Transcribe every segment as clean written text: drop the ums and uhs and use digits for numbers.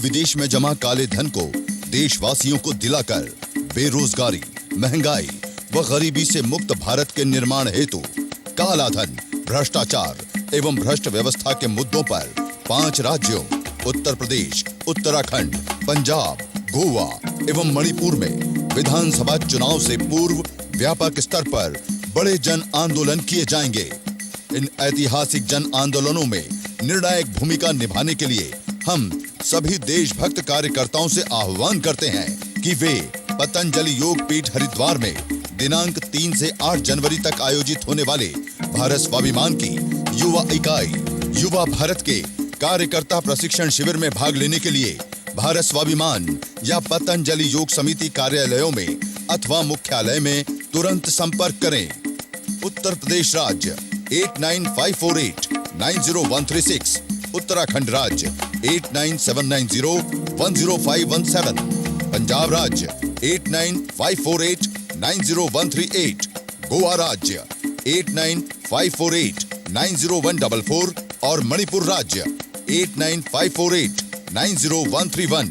विदेश में जमा काले धन को देशवासियों को दिलाकर बेरोजगारी, महंगाई व गरीबी से मुक्त भारत के निर्माण हेतु काला धन, भ्रष्टाचार एवं भ्रष्ट व्यवस्था के मुद्दों पर 5 राज्यों उत्तर प्रदेश, उत्तराखंड, पंजाब, गोवा एवं मणिपुर में विधानसभा चुनाव से पूर्व व्यापक स्तर पर बड़े जन आंदोलन किए जाएंगे। इन ऐतिहासिक जन आंदोलनों में निर्णायक भूमिका निभाने के लिए हम सभी देशभक्त कार्यकर्ताओं से आह्वान करते हैं कि वे पतंजलि योग पीठ हरिद्वार में दिनांक 3 से 8 जनवरी तक आयोजित होने वाले भारत स्वाभिमान की युवा इकाई युवा भारत के कार्यकर्ता प्रशिक्षण शिविर में भाग लेने के लिए भारत स्वाभिमान या पतंजलि योग समिति कार्यालयों में अथवा मुख्यालय में तुरंत संपर्क करें। उत्तर प्रदेश राज्य 8954890136, उत्तराखंड राज्य 8979010517, पंजाब राज्य 8954890138, गोवा राज्य 8954890144 और मणिपुर राज्य 8954890131।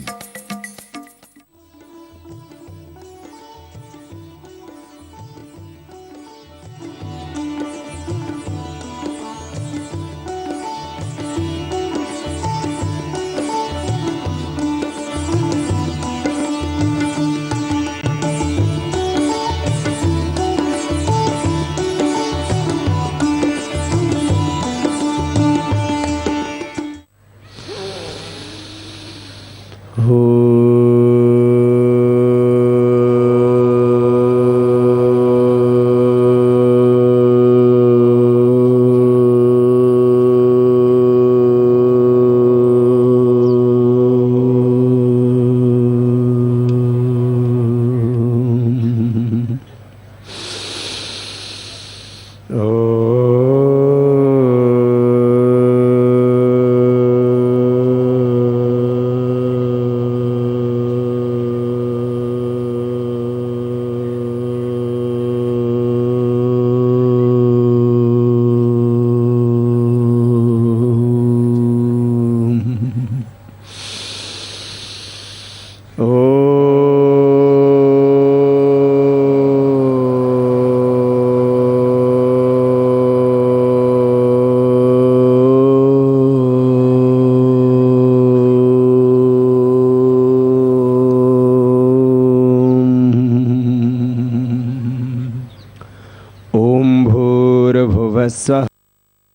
स्वः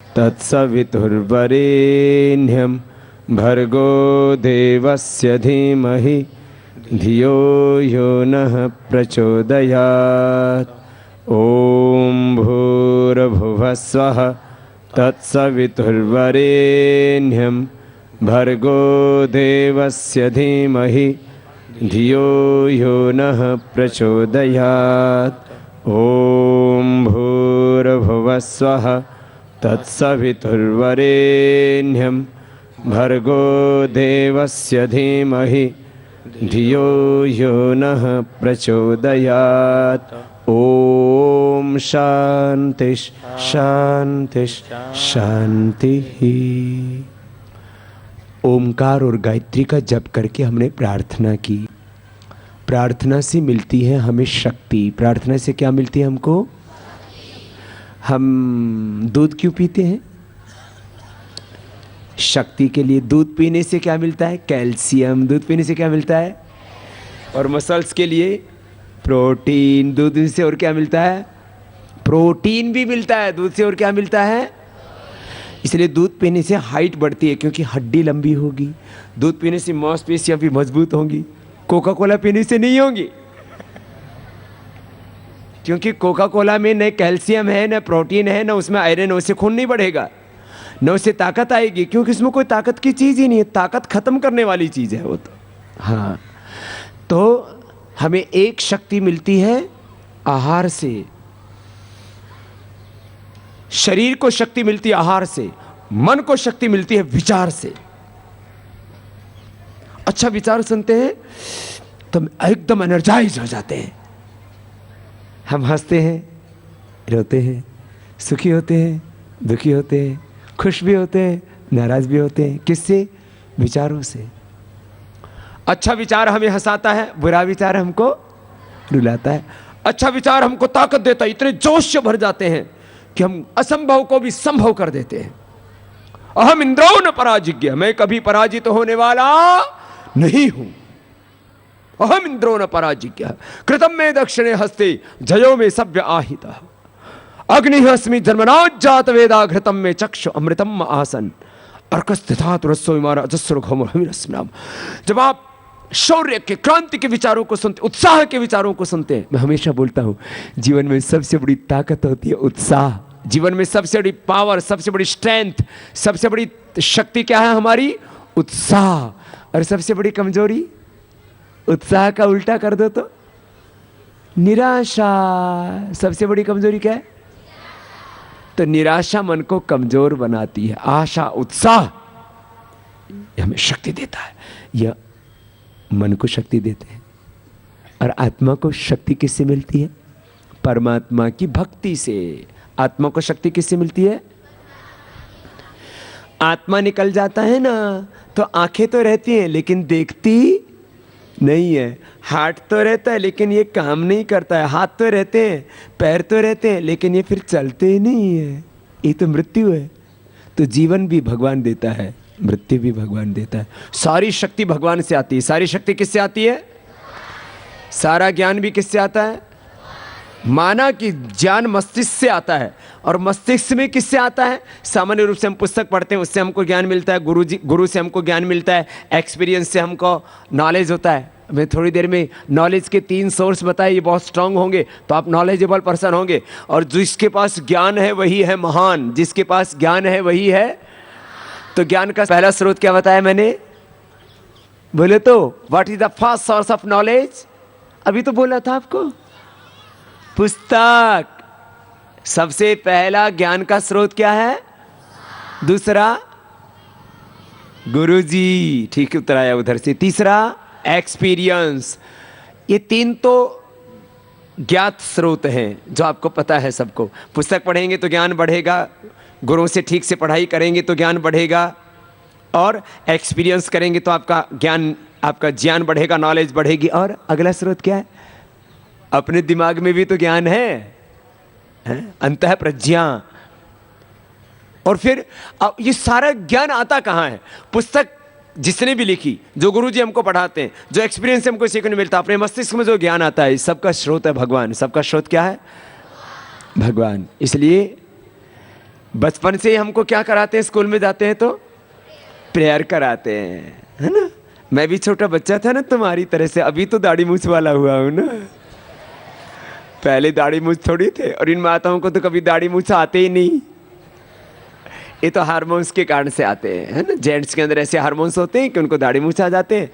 तत्सवितुर्वरेण्यं भर्गो देवस्य धीमहि धियो यो नः प्रचोदयात्। ॐ भूर्भुवः स्वः तत्सवितुर्वरेण्यं भर्गो देवस्य धीमहि धियो यो नः प्रचोदयात्। ॐ भूर्भुवः स्वः तत्सवितुर्वरेण्यं भर्गो देवस्य धीमहि धियो यो नः प्रचोदयात्। ॐ शान्ति शान्ति शान्ति। ओमकार और गायत्री का जप करके हमने प्रार्थना की। प्रार्थना से मिलती है हमें शक्ति। प्रार्थना से क्या मिलती है हमको? हम दूध क्यों पीते हैं? शक्ति के लिए। दूध पीने से क्या मिलता है? कैल्शियम। दूध पीने से क्या मिलता है? और मसल्स के लिए प्रोटीन। दूध से और क्या मिलता है? प्रोटीन भी मिलता है दूध से। और क्या मिलता है? इसलिए दूध पीने से हाइट बढ़ती है, क्योंकि हड्डी लंबी होगी। दूध पीने से मांसपेशियां भी मजबूत होंगी। कोका कोला पीने से नहीं होंगी, क्योंकि कोका कोला में न कैल्शियम है, न प्रोटीन है, न उसमें आयरन है। उससे खून नहीं बढ़ेगा, न उससे ताकत आएगी, क्योंकि उसमें कोई ताकत की चीज़ ही नहीं है। ताकत खत्म करने वाली चीज़ है वो तो। हाँ, तो हमें एक शक्ति मिलती है आहार से। शरीर को शक्ति मिलती है आहार से, मन को शक्ति मिलती है विचार से। अच्छा विचार सुनते हैं तो एकदम एनर्जाइज हो जाते हैं। हम हंसते हैं, रोते हैं, सुखी होते हैं, दुखी होते हैं, खुश भी होते हैं, नाराज भी होते हैं। किससे? विचारों से। अच्छा विचार हमें हंसाता है, बुरा विचार हमको रुलाता है। अच्छा विचार हमको ताकत देता है, इतने जोश से भर जाते हैं कि हम असंभव को भी संभव कर देते हैं। अहम इंद्रो न पराजिज्ञ, मैं कभी पराजित होने वाला नहीं हूं। अहम इंद्रो न पराजिज्ञ कृतम में दक्षिणे हस्ते जयो में सभ्य आहिता अग्नि अस्मि जन्मनाजात वेदा घृतम में चक्षु अमृतम आसन अर्कस्थितात् रस्सो विमार अजस्र घोम हविरस्मराम। जब आप शौर्य के, क्रांति के विचारों को सुनते, उत्साह के विचारों को सुनते हैं, मैं हमेशा बोलता हूं जीवन में सबसे बड़ी ताकत होती है उत्साह। जीवन में सबसे बड़ी पावर, सबसे बड़ी स्ट्रेंथ, सबसे बड़ी शक्ति क्या है हमारी? उत्साह। और सबसे बड़ी कमजोरी उत्साह का उल्टा कर दो तो निराशा। सबसे बड़ी कमजोरी क्या है? तो निराशा मन को कमजोर बनाती है, आशा उत्साह यह हमें शक्ति देता है। यह मन को शक्ति देते हैं। और आत्मा को शक्ति किससे मिलती है? परमात्मा की भक्ति से। आत्मा को शक्ति किससे मिलती है? आत्मा निकल जाता है ना तो आंखें तो रहती हैं लेकिन देखती नहीं है, हाथ तो रहता है लेकिन ये काम नहीं करता है, हाथ तो रहते हैं, पैर तो रहते हैं लेकिन ये फिर चलते ही नहीं है। ये तो मृत्यु है। तो जीवन भी भगवान देता है, मृत्यु भी भगवान देता है। सारी शक्ति भगवान से आती है। सारी शक्ति किससे आती है? सारा ज्ञान भी किससे आता है? माना कि ज्ञान मस्तिष्क से आता है, और मस्तिष्क में किससे आता है? सामान्य रूप से हम पुस्तक पढ़ते हैं, उससे हमको ज्ञान मिलता है, गुरु से हमको ज्ञान मिलता है, एक्सपीरियंस से हमको नॉलेज होता है। मैं थोड़ी देर में नॉलेज के 3 सोर्स बताए, ये बहुत स्ट्रांग होंगे तो आप नॉलेजेबल पर्सन होंगे। और जिसके पास ज्ञान है वही है महान, जिसके पास ज्ञान है वही है। तो ज्ञान का पहला स्रोत क्या बताया मैंने? बोले तो what is the first source of knowledge? अभी तो बोला था आपको, पुस्तक। सबसे पहला ज्ञान का स्रोत क्या है? दूसरा गुरुजी, ठीक उत्तर आया उधर से। तीसरा एक्सपीरियंस। ये 3 तो ज्ञात स्रोत हैं जो आपको पता है सबको। पुस्तक पढ़ेंगे तो ज्ञान बढ़ेगा, गुरुओं से ठीक से पढ़ाई करेंगे तो ज्ञान बढ़ेगा, और एक्सपीरियंस करेंगे तो आपका ज्ञान बढ़ेगा, नॉलेज बढ़ेगी। और अगला स्रोत क्या है? अपने दिमाग में भी तो ज्ञान है, अंतः प्रज्ञा। और फिर ये सारा ज्ञान आता कहाँ है? पुस्तक जिसने भी लिखी, जो गुरुजी हमको पढ़ाते हैं, जो एक्सपीरियंस हमको सीखने मिलता है, अपने मस्तिष्क में जो ज्ञान आता है, सबका स्रोत है भगवान। सबका स्रोत क्या है? भगवान। इसलिए बचपन से ही हमको क्या कराते हैं? स्कूल में जाते हैं तो प्रेयर कराते हैं, है ना। मैं भी छोटा बच्चा था ना तुम्हारी तरह से, अभी तो दाढ़ी मूछ वाला हुआ हूं ना। पहले दाढ़ी मूछ थोड़ी थे, और इन माताओं को तो कभी दाढ़ी मूछ आते ही नहीं। ये तो हार्मोन्स के कारण से आते हैं, है ना। जेंट्स के अंदर ऐसे हार्मोन्स होते हैं कि उनको दाढ़ी मूछ आ जाते हैं।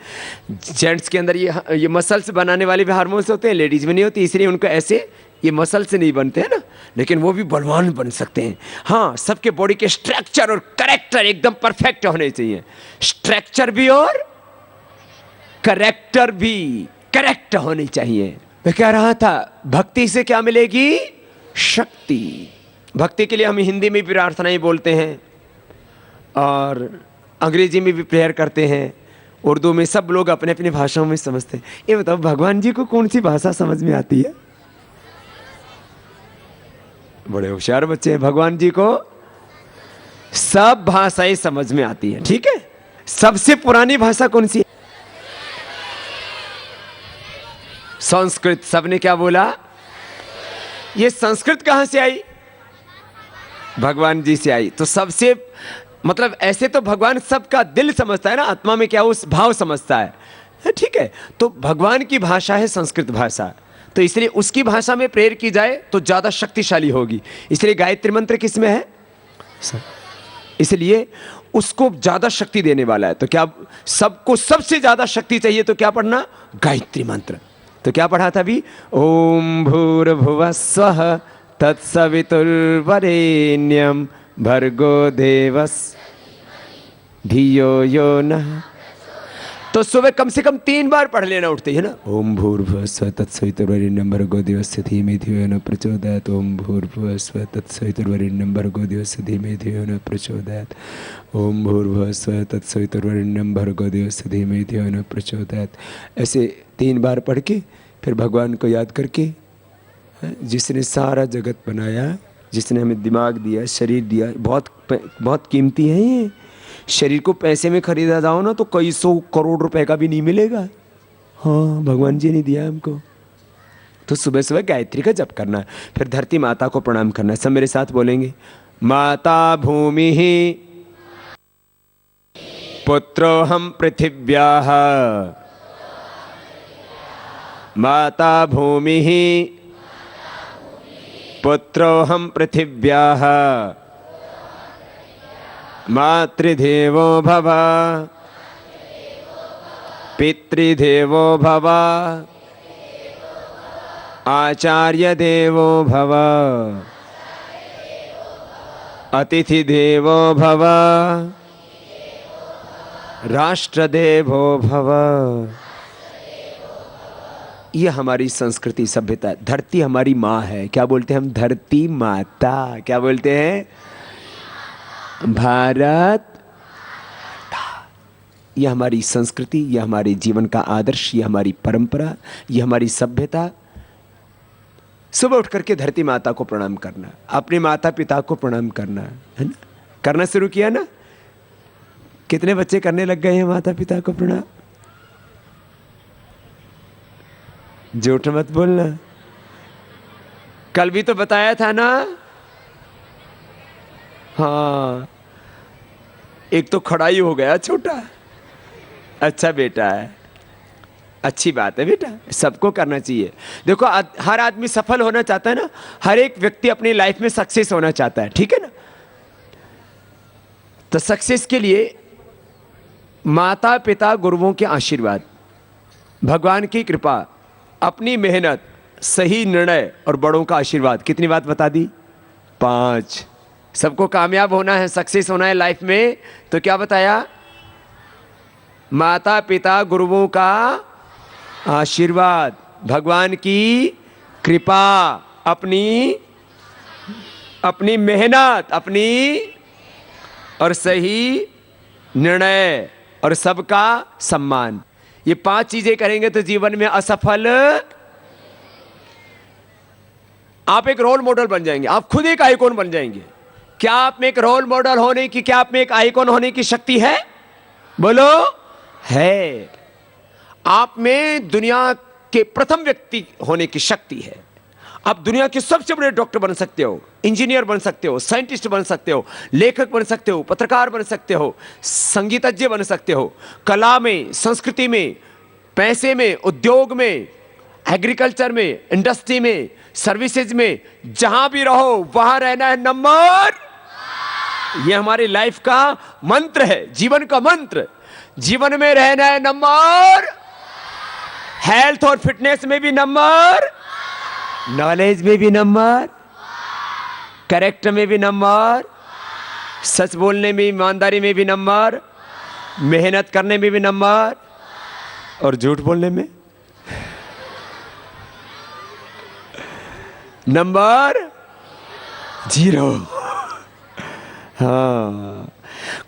जेंट्स के अंदर ये मसल्स बनाने वाले भी हार्मोन्स होते हैं, लेडीज में नहीं होती, इसलिए उनको ऐसे ये मसल से नहीं बनते हैं ना, लेकिन वो भी बलवान बन सकते हैं। हाँ, सबके बॉडी के स्ट्रक्चर और करेक्टर एकदम परफेक्ट होने चाहिए। स्ट्रक्चर भी और करेक्टर भी करेक्ट होने चाहिए। मैं कह रहा था भक्ति से क्या मिलेगी? शक्ति। भक्ति के लिए हम हिंदी में भी प्रार्थनाएं बोलते हैं और अंग्रेजी में भी प्रेयर करते हैं, उर्दू में, सब लोग अपने अपनी भाषाओं में समझते हैं। ये बताओ भगवान जी को कौन सी भाषा समझ में आती है? बड़े होशियार बच्चे हैं। भगवान जी को सब भाषाएं समझ में आती है, ठीक है। सबसे पुरानी भाषा कौन सी है? संस्कृत। सबने क्या बोला? ये संस्कृत कहां से आई? भगवान जी से आई। तो सबसे मतलब ऐसे तो भगवान सबका दिल समझता है ना, आत्मा में क्या उस भाव समझता है, ठीक है। तो भगवान की भाषा है संस्कृत भाषा, तो इसलिए उसकी भाषा में प्रेयर की जाए तो ज्यादा शक्तिशाली होगी। इसलिए गायत्री मंत्र किस में है? इसलिए उसको ज्यादा शक्ति देने वाला है। तो क्या सबको सबसे ज्यादा शक्ति चाहिए तो क्या पढ़ना? गायत्री मंत्र। तो क्या पढ़ा था अभी? ओम भूर्भुवः स्वः तत्सवितुर्वरेण्यं भर्गो देवस्य धियो यो नः। तो सुबह कम से कम 3 बार पढ़ लेना उठते ही, है ना। ओम भूर्भुवस्सुवः तत्सवितुर्वरेण्यं भर्गो देवस्य धीमहि धियो यो न प्रचोदयात्। ओम भूर्भुवस्सुवः तत्सवितुर्वरेण्यं भर्गो देवस्य धीमहि धियो यो न प्रचोदयात्। ओम भूर्भुवस्सुवः तत्सवितुर्वरेण्यं भर्गो देवस्य धीमहि धियो यो न प्रचोदयात्। ऐसे 3 बार पढ़ के फिर भगवान को याद करके, जिसने सारा जगत बनाया, जिसने हमें दिमाग दिया, शरीर दिया, बहुत कीमती है ये। शरीर को पैसे में खरीदा जाओ ना तो कई 100 करोड़ रुपए का भी नहीं मिलेगा। हाँ, भगवान जी ने दिया हमको। तो सुबह सुबह गायत्री का जप करना है, फिर धरती माता को प्रणाम करना है। सब मेरे साथ बोलेंगे, माता भूमि पुत्रोऽहं पृथिव्याः, माता भूमि पुत्रोऽहं पृथिव्याः, मातृदेवो भव पितृदेवो भव आचार्य देवो भव अतिथि देवो भव राष्ट्रदेवो भव। ये हमारी संस्कृति सभ्यता है। धरती हमारी माँ है। क्या बोलते हैं हम? धरती माता। क्या बोलते हैं? भारत। यह हमारी संस्कृति, यह हमारे जीवन का आदर्श, यह हमारी परंपरा, यह हमारी सभ्यता। सुबह उठ करके धरती माता को प्रणाम करना, अपने माता पिता को प्रणाम करना, है ना। करना शुरू किया ना? कितने बच्चे करने लग गए हैं माता पिता को प्रणाम? झूठ मत बोलना। कल भी तो बताया था ना। हाँ, एक तो खड़ा ही हो गया छोटा। अच्छा बेटा है, अच्छी बात है बेटा, सबको करना चाहिए। देखो, हर आदमी सफल होना चाहता है ना। हर एक व्यक्ति अपनी लाइफ में सक्सेस होना चाहता है, ठीक है ना। तो सक्सेस के लिए माता पिता गुरुओं के आशीर्वाद, भगवान की कृपा, अपनी मेहनत, सही निर्णय और बड़ों का आशीर्वाद। कितनी बात बता दी? 5। सबको कामयाब होना है, सक्सेस होना है लाइफ में, तो क्या बताया? माता पिता गुरुओं का आशीर्वाद, भगवान की कृपा, अपनी मेहनत, और सही निर्णय और सबका सम्मान। ये 5 चीजें करेंगे तो जीवन में असफल आप एक रोल मॉडल बन जाएंगे। आप खुद एक आइकॉन बन जाएंगे। क्या आप में एक रोल मॉडल होने की, क्या आप में एक आइकॉन होने की शक्ति है? बोलो, है। आप में दुनिया के प्रथम व्यक्ति होने की शक्ति है। आप दुनिया के सबसे बड़े डॉक्टर बन सकते हो, इंजीनियर बन सकते हो, साइंटिस्ट बन सकते हो, लेखक बन सकते हो, पत्रकार बन सकते हो, संगीतज्ञ बन सकते हो। कला में, संस्कृति में, पैसे में, उद्योग में, एग्रीकल्चर में, इंडस्ट्री में, सर्विसेज में, जहां भी रहो वहां रहना है नंबर। यह हमारी लाइफ का मंत्र है, जीवन का मंत्र। जीवन में रहना है नंबर, हेल्थ और फिटनेस में भी नंबर, नॉलेज में भी नंबर, कैरेक्टर में भी नंबर, सच बोलने में, ईमानदारी में भी नंबर, मेहनत करने में भी नंबर, और झूठ बोलने में नंबर 0। हाँ,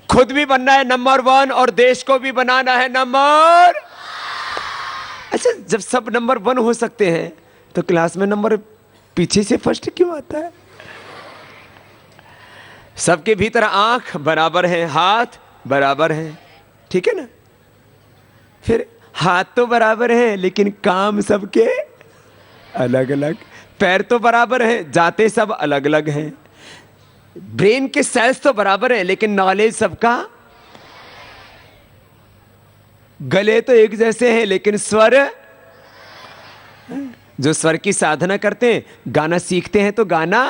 खुद भी बनना है नंबर 1 और देश को भी बनाना है नंबर। अच्छा, जब सब नंबर 1 हो सकते हैं तो क्लास में नंबर पीछे से फर्स्ट क्यों आता है? सबके भीतर आंख बराबर है, हाथ बराबर है, ठीक है ना। फिर हाथ तो बराबर है लेकिन काम सबके अलग अलग, पैर तो बराबर है, जाते सब अलग अलग हैं, ब्रेन के सेल्स तो बराबर है लेकिन नॉलेज सबका, गले तो एक जैसे हैं लेकिन स्वर, जो स्वर की साधना करते हैं, गाना सीखते हैं तो गाना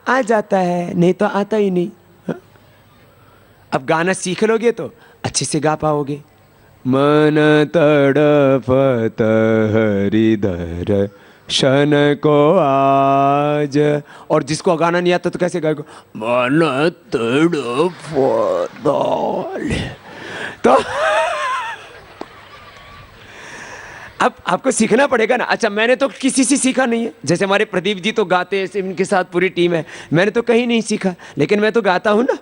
आ जाता है, नहीं तो आता ही नहीं। अब गाना सीख लोगे तो अच्छे से गा पाओगे। मन तड़पत हरिदर शन को आज, और जिसको गाना नहीं आता तो कैसे गाएगा? मन तड़पत, तो अब आपको सीखना पड़ेगा ना। अच्छा, मैंने तो किसी से सीखा नहीं है। जैसे हमारे प्रदीप जी तो गाते हैं, इनके साथ पूरी टीम है, मैंने तो कहीं नहीं सीखा, लेकिन मैं तो गाता हूं ना।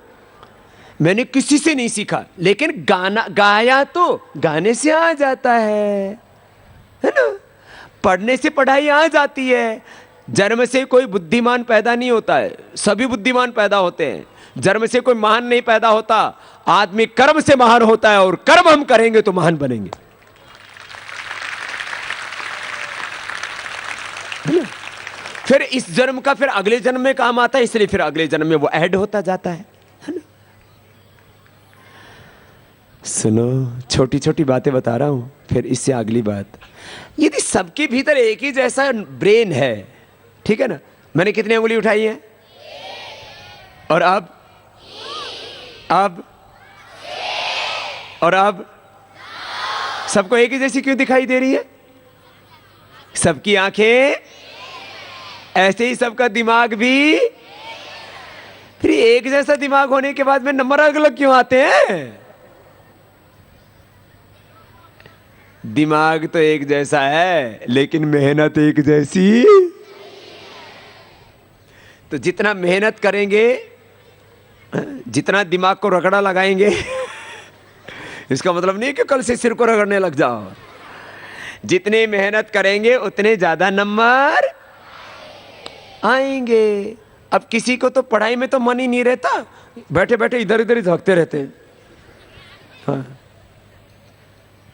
मैंने किसी से नहीं सीखा, लेकिन गाना गाया तो गाने से आ जाता है ना। पढ़ने से पढ़ाई आ जाती है। जन्म से कोई बुद्धिमान पैदा नहीं होता है, सभी बुद्धिमान पैदा होते हैं। जन्म से कोई महान नहीं पैदा होता, आदमी कर्म से महान होता है, और कर्म हम करेंगे तो महान बनेंगे। फिर इस जन्म का फिर अगले जन्म में काम आता है, इसलिए फिर अगले जन्म में वो ऐड होता जाता है ना। सुनो, छोटी छोटी बातें बता रहा हूं, फिर इससे अगली बात। यदि सबके भीतर एक ही जैसा ब्रेन है, ठीक है ना। मैंने कितनी उंगली उठाई है? और अब और अब सबको एक ही जैसी क्यों दिखाई दे रही है? सबकी आंखें, ऐसे ही सबका दिमाग भी। फिर एक जैसा दिमाग होने के बाद में नंबर अलग अलग क्यों आते हैं? दिमाग तो एक जैसा है, लेकिन मेहनत एक जैसी। तो जितना मेहनत करेंगे, जितना दिमाग को रगड़ा लगाएंगे, इसका मतलब नहीं कि कल से सिर को रगड़ने लग जाओ। जितने मेहनत करेंगे उतने ज्यादा नंबर आएंगे। अब किसी को तो पढ़ाई में तो मन ही नहीं रहता, बैठे बैठे इधर इधर ही झांकते रहते हैं। हाँ,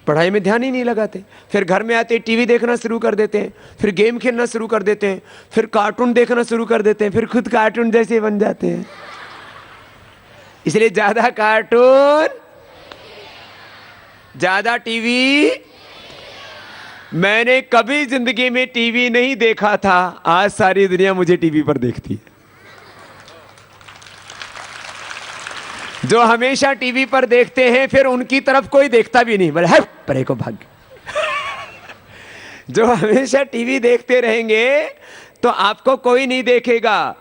पढ़ाई में ध्यान ही नहीं लगाते। फिर घर में आते टीवी देखना शुरू कर देते हैं, फिर गेम खेलना शुरू कर देते हैं, फिर कार्टून देखना शुरू कर देते हैं, फिर खुद कार्टून जैसे बन जाते हैं। इसलिए ज्यादा कार्टून, ज्यादा टीवी। मैंने कभी जिंदगी में टीवी नहीं देखा था, आज सारी दुनिया मुझे टीवी पर देखती है। जो हमेशा टीवी पर देखते हैं, फिर उनकी तरफ कोई देखता भी नहीं, बोले है परे को भाग। जो हमेशा टीवी देखते रहेंगे तो आपको कोई नहीं देखेगा।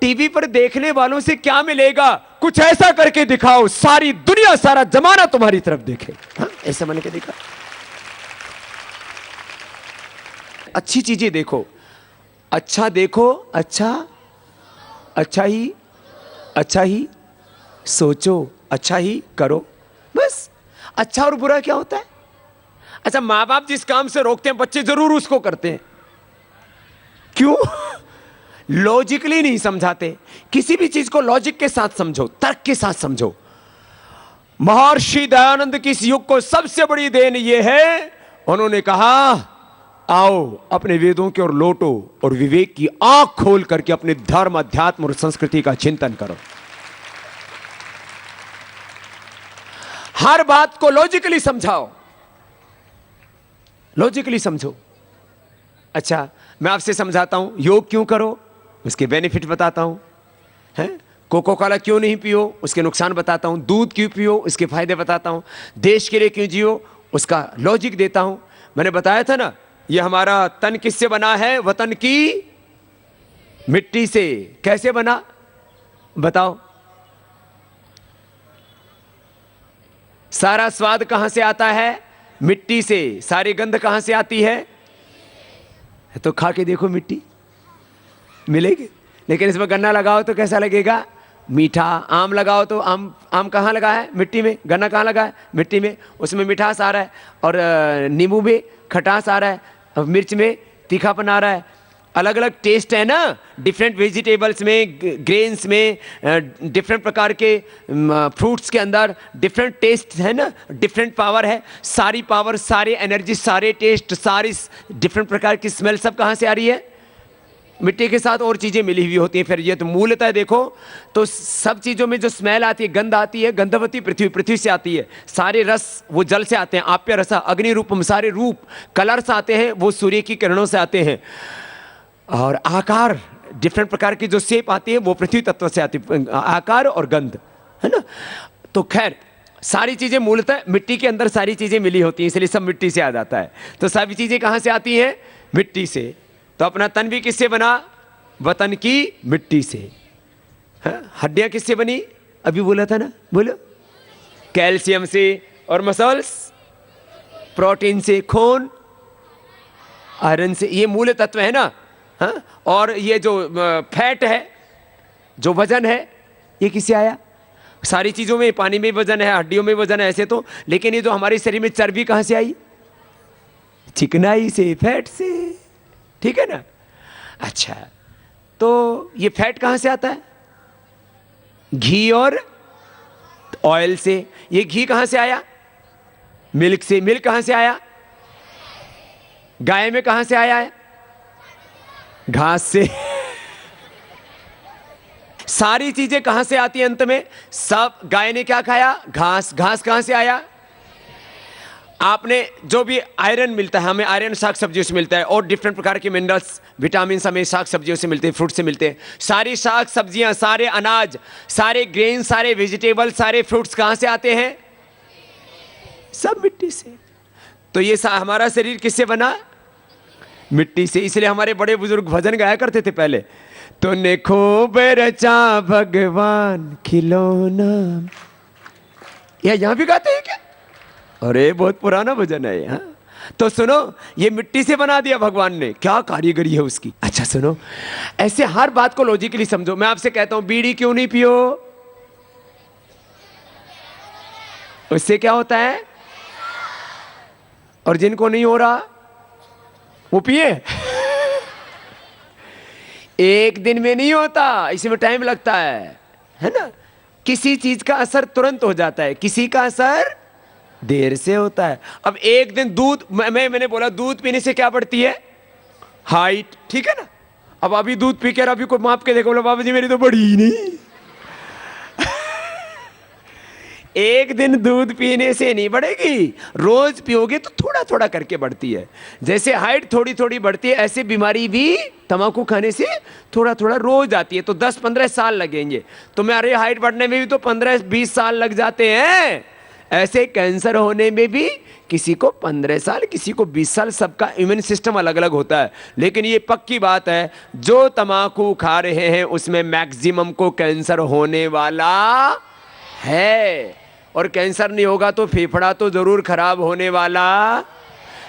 टीवी पर देखने वालों से क्या मिलेगा? कुछ ऐसा करके दिखाओ, सारी दुनिया, सारा जमाना तुम्हारी तरफ देखे। हाँ, ऐसा बन के दिखा। अच्छी चीजें देखो, अच्छा देखो, अच्छा ही सोचो, अच्छा ही करो, बस। अच्छा और बुरा क्या होता है? अच्छा, माँ बाप जिस काम से रोकते हैं, बच्चे जरूर उसको करते हैं। क्यों? लॉजिकली नहीं समझाते। किसी भी चीज को लॉजिक के साथ समझो, तर्क के साथ समझो। महर्षि दयानंद की इस युग को सबसे बड़ी देन यह है, उन्होंने कहा आओ अपने वेदों की ओर लौटो और विवेक की आंख खोल करके अपने धर्म, अध्यात्म और संस्कृति का चिंतन करो। हर बात को लॉजिकली समझाओ, लॉजिकली समझो। अच्छा, मैं आपसे समझाता हूं, योग क्यों करो, उसके बेनिफिट बताता हूं, हैं? कोको कोला क्यों नहीं पियो, उसके नुकसान बताता हूं। दूध क्यों पियो, उसके फायदे बताता हूं। देश के लिए क्यों जियो, उसका लॉजिक देता हूं। मैंने बताया था ना, ये हमारा तन किससे बना है? वतन की मिट्टी से। कैसे बना बताओ? सारा स्वाद कहां से आता है? मिट्टी से। सारी गंध कहां से आती है? तो खा के देखो, मिट्टी मिलेगी। लेकिन इसमें गन्ना लगाओ तो कैसा लगेगा? मीठा। आम लगाओ तो आम कहाँ लगा है? मिट्टी में। गन्ना कहाँ लगा है? मिट्टी में। उसमें मिठास आ रहा है, और नींबू में खटास आ रहा है, और मिर्च में तीखापन आ रहा है। अलग अलग टेस्ट है ना, डिफरेंट वेजिटेबल्स में, ग्रेन्स में, डिफरेंट प्रकार के फ्रूट्स के अंदर डिफरेंट टेस्ट है ना, डिफरेंट पावर है। सारी पावर, सारी एनर्जी, सारे टेस्ट, सारी डिफरेंट प्रकार की स्मेल सब कहाँ से आ रही है? मिट्टी के साथ और चीज़ें मिली हुई होती हैं। फिर ये तो मूलतः देखो तो सब चीज़ों में जो स्मेल आती है, गंध आती है, गंधवती पृथ्वी से आती है। सारे रस वो जल से आते हैं, आप्य रसा, अग्नि रूपम, सारे रूप कलर्स आते हैं वो सूर्य की किरणों से आते हैं। और आकार, डिफरेंट प्रकार की जो शेप आती है वो पृथ्वी तत्व से आती है, आकार और गंध, है ना। तो खैर सारी चीज़ें मूलतः मिट्टी के अंदर सारी चीज़ें मिली होती हैं, इसलिए सब मिट्टी से आ जाता है। तो सभी चीज़ें कहाँ से आती हैं? मिट्टी से। तो अपना तन भी किससे बना? वतन की मिट्टी से। हड्डियां किससे बनी? अभी बोला था ना, बोलो। कैल्शियम से। और मसल्स? प्रोटीन से। खून? आयरन से, ये मूल तत्व है ना। हाँ, और ये जो फैट है, जो वजन है, ये किससे आया? सारी चीजों में, पानी में वजन है, हड्डियों में वजन है ऐसे तो, लेकिन ये जो हमारे शरीर में चर्बी कहां से आई? चिकनाई से, फैट से, ठीक है ना। अच्छा, तो ये फैट कहां से आता है? घी और ऑयल से। ये घी कहां से आया? मिल्क से। मिल्क कहां से आया? गाय में कहां से आया है? घास से। सारी चीजें कहां से आती है अंत में? सब, गाय ने क्या खाया? घास। घास कहां से आया? आपने जो भी आयरन मिलता है, हमें आयरन साग सब्जियों से मिलता है, और डिफरेंट प्रकार के मिनरल्स, विटामिन हमें साग सब्जियों से मिलते हैं, फ्रूट से मिलते हैं। सारी साग सब्जियां, सारे अनाज, सारे ग्रेन, सारे वेजिटेबल, सारे फ्रूट्स कहां से आते हैं? सब मिट्टी से। तो ये हमारा शरीर किससे बना? मिट्टी से। इसलिए हमारे बड़े बुजुर्ग भजन गाया करते थे पहले, तूने खूब रचा भगवान खिलौना। यहां भी गाते हैं क्या? अरे बहुत पुराना भजन है ये। तो सुनो, ये मिट्टी से बना दिया भगवान ने, क्या कारीगरी है उसकी। अच्छा सुनो, ऐसे हर बात को लॉजिकली समझो। मैं आपसे कहता हूं बीड़ी क्यों नहीं पियो? उससे क्या होता है? और जिनको नहीं हो रहा वो पिए। एक दिन में नहीं होता, इसमें टाइम लगता है ना। किसी चीज का असर तुरंत हो जाता है, किसी का असर देर से होता है। अब एक दिन दूध, मैंने बोला दूध पीने से क्या बढ़ती है? हाइट, ठीक है ना। अब अभी दूध पी के अभी कोई माप के देखो, बोला बाबा जी मेरी तो बढ़ी ही नहीं। एक दिन दूध पीने से नहीं बढ़ेगी, रोज पियोगे तो थोड़ा थोड़ा करके बढ़ती है। जैसे हाइट थोड़ी थोड़ी बढ़ती है, ऐसे बीमारी भी तंबाकू खाने से थोड़ा थोड़ा रोज आती है। तो 10-15 साल लगेंगे। तो मेरे हाइट बढ़ने में भी तो 15-20 साल लग जाते हैं। ऐसे कैंसर होने में भी किसी को 15 साल, किसी को 20 साल, सबका इम्यून सिस्टम अलग अलग होता है। लेकिन ये पक्की बात है, जो तंबाकू खा रहे हैं उसमें मैक्सिमम को कैंसर होने वाला है। और कैंसर नहीं होगा तो फेफड़ा तो जरूर खराब होने वाला,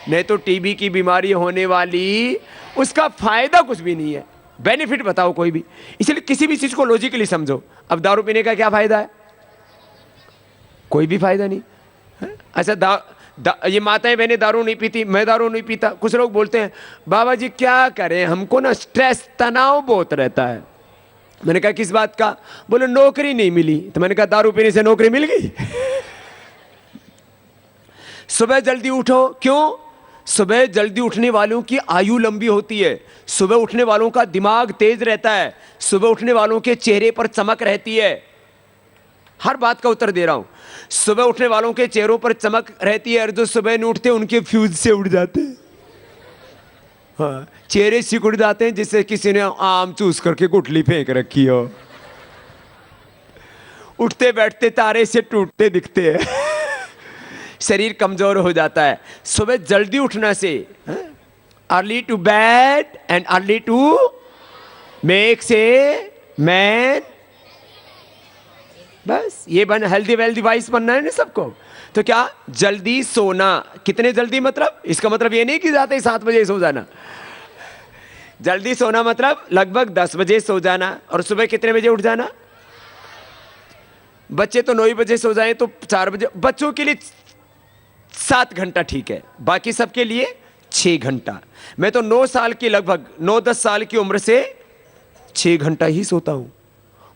नहीं तो टीबी की बीमारी होने वाली। उसका फायदा कुछ भी नहीं है। बेनिफिट बताओ कोई भी। इसलिए किसी भी चीज को लॉजिकली समझो। अब दारू पीने का क्या फायदा है? कोई भी फायदा नहीं है? अच्छा, ये माताएं बहनें दारू नहीं पीती, मैं दारू नहीं पीता। कुछ लोग बोलते हैं बाबा जी क्या करें, हमको ना स्ट्रेस, तनाव बहुत रहता है। मैंने कहा किस बात का? बोले नौकरी नहीं मिली। तो मैंने कहा दारू पीने से नौकरी मिल गई? सुबह जल्दी उठो। क्यों? सुबह जल्दी उठने वालों की आयु लंबी होती है। सुबह उठने वालों का दिमाग तेज रहता है। सुबह उठने वालों के चेहरे पर चमक रहती है। हर बात का उत्तर दे रहा हूं। सुबह उठने वालों के चेहरों पर चमक रहती है, और जो सुबह नहीं उठते उनके फ्यूज से उड़ जाते हैं। हाँ, चेहरे सिकुड़ जाते हैं जिससे किसी ने आम चूस करके गुठली फेंक रखी हो। उठते बैठते तारे से टूटते दिखते हैं। शरीर कमजोर हो जाता है। सुबह जल्दी उठने से, early to bed and early to makes a man. बस ये बन हेल्दी वेल्दी वाइस बनना है ना सबको। तो क्या जल्दी सोना? कितने जल्दी मतलब? इसका मतलब ये नहीं कि जाते ही 7 बजे सो जाना। जल्दी सोना मतलब लगभग 10 बजे सो जाना, और सुबह कितने बजे उठ जाना? बच्चे तो 9 बजे सो जाएं तो 4 बजे। बच्चों के लिए 7 घंटा ठीक है, बाकी सबके लिए 6 घंटा। मैं तो 9 साल की, लगभग 9-10 साल की उम्र से 6 घंटा ही सोता हूं,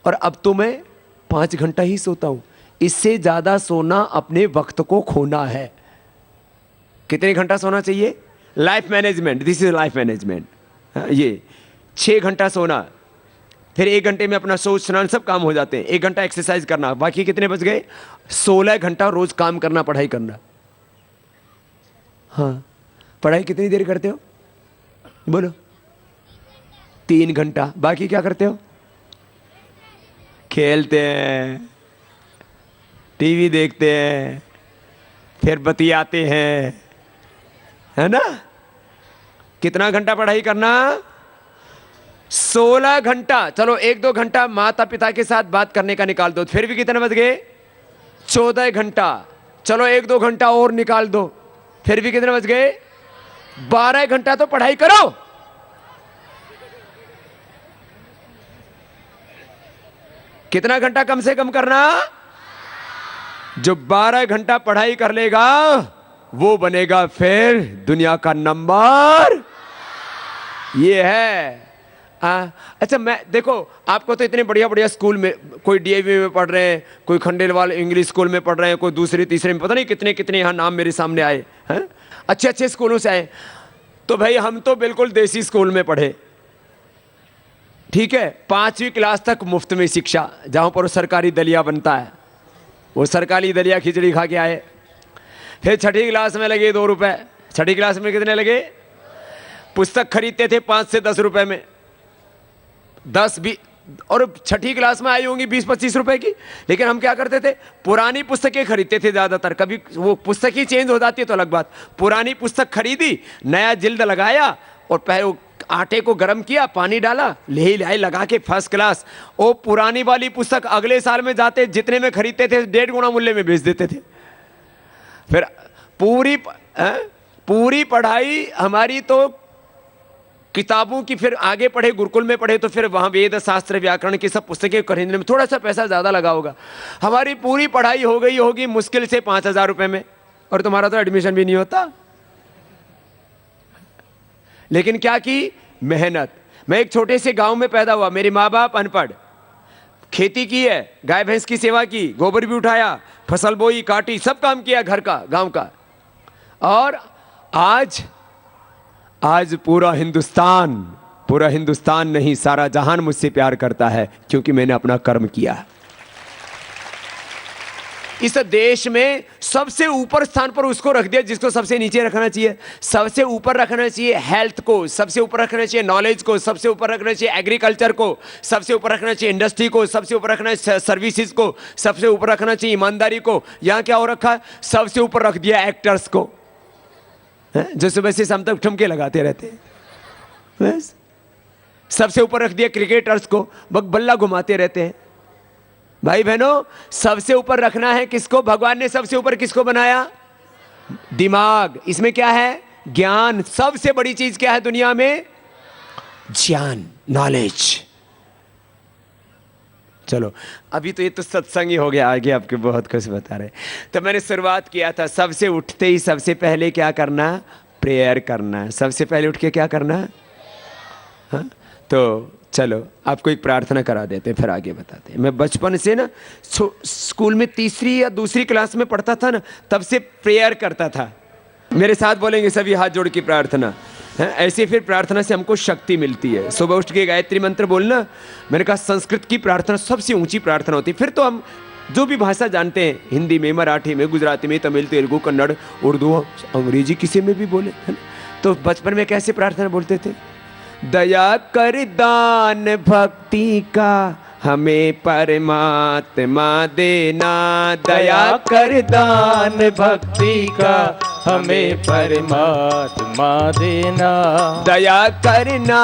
और अब तो मैं 5 घंटा ही सोता हूं। इससे ज्यादा सोना अपने वक्त को खोना है। कितने घंटा सोना चाहिए? Life management, this is life management. ये 6 घंटा सोना, फिर 1 घंटे में अपना सोच स्नान सब काम हो जाते हैं। 1 घंटा एक्सरसाइज करना, बाकी कितने बच गए? 16 घंटा रोज काम करना, पढ़ाई करना। हाँ, पढ़ाई कितनी देर करते हो? बोलो। 3 घंटा। बाकी क्या करते हो? खेलते हैं, टीवी देखते हैं, फिर बतियाते हैं, है ना? कितना घंटा पढ़ाई करना? 16 घंटा। चलो 1-2 घंटा माता पिता के साथ बात करने का निकाल दो, फिर भी कितने बच गए? 14 घंटा। चलो 1-2 घंटा और निकाल दो, फिर भी कितने बच गए? 12 घंटा तो पढ़ाई करो। कितना घंटा कम से कम करना? जो 12 घंटा पढ़ाई कर लेगा वो बनेगा फिर दुनिया का नंबर। ये है। अच्छा, मैं देखो, आपको तो इतने बढ़िया बढ़िया स्कूल में, कोई डीएवी में पढ़ रहे हैं, कोई खंडेलवाल इंग्लिश स्कूल में पढ़ रहे हैं, कोई दूसरे तीसरे में, पता नहीं कितने कितने यहाँ नाम मेरे सामने आए हैं, अच्छे अच्छे स्कूलों से आए। तो भाई हम तो बिल्कुल देसी स्कूल में पढ़े, ठीक है। 5वीं क्लास तक मुफ्त में शिक्षा, जहाँ पर सरकारी दलिया बनता है, वो सरकारी दलिया खिचड़ी खा के आए। फिर 6ठी क्लास में लगे 2 रुपए। 6ठी क्लास में कितने लगे? पुस्तक खरीदते थे 5 से 10 रुपए में, 10-20, और 6ठी क्लास में आई होंगी 20-25 रुपए की। लेकिन हम क्या करते थे? पुरानी पुस्तकें खरीदते थे ज़्यादातर। कभी वो पुस्तक ही चेंज हो जाती है तो अलग बात। पुरानी पुस्तक खरीदी, नया जिल्द लगाया, और पहले आटे को गर्म किया, पानी डाला, ले लाई लगा के फर्स्ट क्लास। वो पुरानी वाली पुस्तक अगले साल में जाते जितने में खरीदते थे 1.5 गुना मूल्य में बेच देते थे। फिर पूरी पढ़ाई हमारी तो किताबों की, फिर आगे पढ़े, गुरुकुल में पढ़े तो फिर वहाँ वेद शास्त्र व्याकरण की सब पुस्तकें खरीदने में थोड़ा सा पैसा ज़्यादा लगा होगा। हमारी पूरी पढ़ाई हो गई होगी मुश्किल से 5,000 रुपये में, और तुम्हारा तो एडमिशन भी नहीं होता। लेकिन क्या की? मेहनत। मैं एक छोटे से गांव में पैदा हुआ, मेरे माँ बाप अनपढ़, खेती की है, गाय भैंस की सेवा की, गोबर भी उठाया, फसल बोई, काटी, सब काम किया घर का, गांव का। और आज पूरा हिंदुस्तान नहीं, सारा जहान मुझसे प्यार करता है, क्योंकि मैंने अपना कर्म किया। इस देश में सबसे ऊपर स्थान पर उसको रख दिया जिसको सबसे नीचे रखना चाहिए। सबसे ऊपर रखना चाहिए हेल्थ को, सबसे ऊपर रखना चाहिए नॉलेज को, सबसे ऊपर रखना चाहिए एग्रीकल्चर को, सबसे ऊपर रखना चाहिए इंडस्ट्री को, सबसे ऊपर रखना है सर्विसेज को, सबसे ऊपर रखना चाहिए ईमानदारी को। यहाँ क्या हो रखा है? सबसे ऊपर रख दिया एक्टर्स को, जो सुबह से शाम तक ठुमके लगाते रहते हैं। बस सबसे ऊपर रख दिया क्रिकेटर्स को, बल्ला घुमाते रहते हैं। भाई बहनों, सबसे ऊपर रखना है किसको? भगवान ने सबसे ऊपर किसको बनाया? दिमाग। इसमें क्या है? ज्ञान। सबसे बड़ी चीज क्या है दुनिया में? ज्ञान, नॉलेज। चलो, अभी तो ये तो सत्संग ही हो गया, आगे आपके बहुत कुछ बता रहे। तो मैंने शुरुआत किया था, सबसे उठते ही सबसे पहले क्या करना? प्रेयर करना। सबसे पहले उठ के क्या करना? हाँ, तो चलो आपको एक प्रार्थना करा देते हैं, फिर आगे बताते हैं। मैं बचपन से ना स्कूल में 3री या 2री क्लास में पढ़ता था ना, तब से प्रेयर करता था। मेरे साथ बोलेंगे सभी, हाथ जोड़ के प्रार्थना है। ऐसे फिर प्रार्थना से हमको शक्ति मिलती है। सुबह उठ के गायत्री मंत्र बोलना। मैंने कहा संस्कृत की प्रार्थना सबसे ऊंची प्रार्थना होती है। फिर तो हम जो भी भाषा जानते हैं, हिंदी में, मराठी में, गुजराती में, तमिल, तेलुगु, कन्नड़, उर्दू, अंग्रेजी किसी में भी बोले, है ना। तो बचपन में कैसे प्रार्थना बोलते थे? दया कर दान भक्ति का हमें परमात्मा देना, दया कर दान भक्ति का हमें परमात्मा देना, दया करना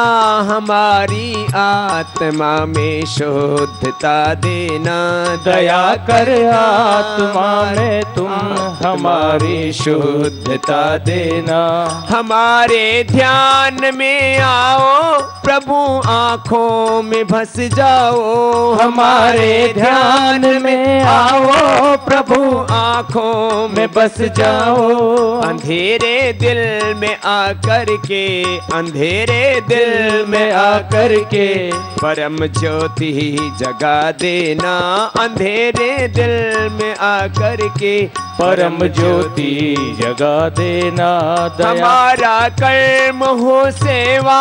हमारी आत्मा में शुद्धता देना, दया कर आत्मा में तुम हमारी शुद्धता देना। हमारे ध्यान में आओ प्रभु, आँखों में बस जाओ। हमारे ध्यान में आओ प्रभु, आँखों में बस जाओ। अंधेरे दिल में आकर के, अंधेरे दिल में आकर के परम ज्योति जगा देना, अंधेरे दिल में आकर के परम ज्योति जगा देना। हमारा कर्म हो सेवा,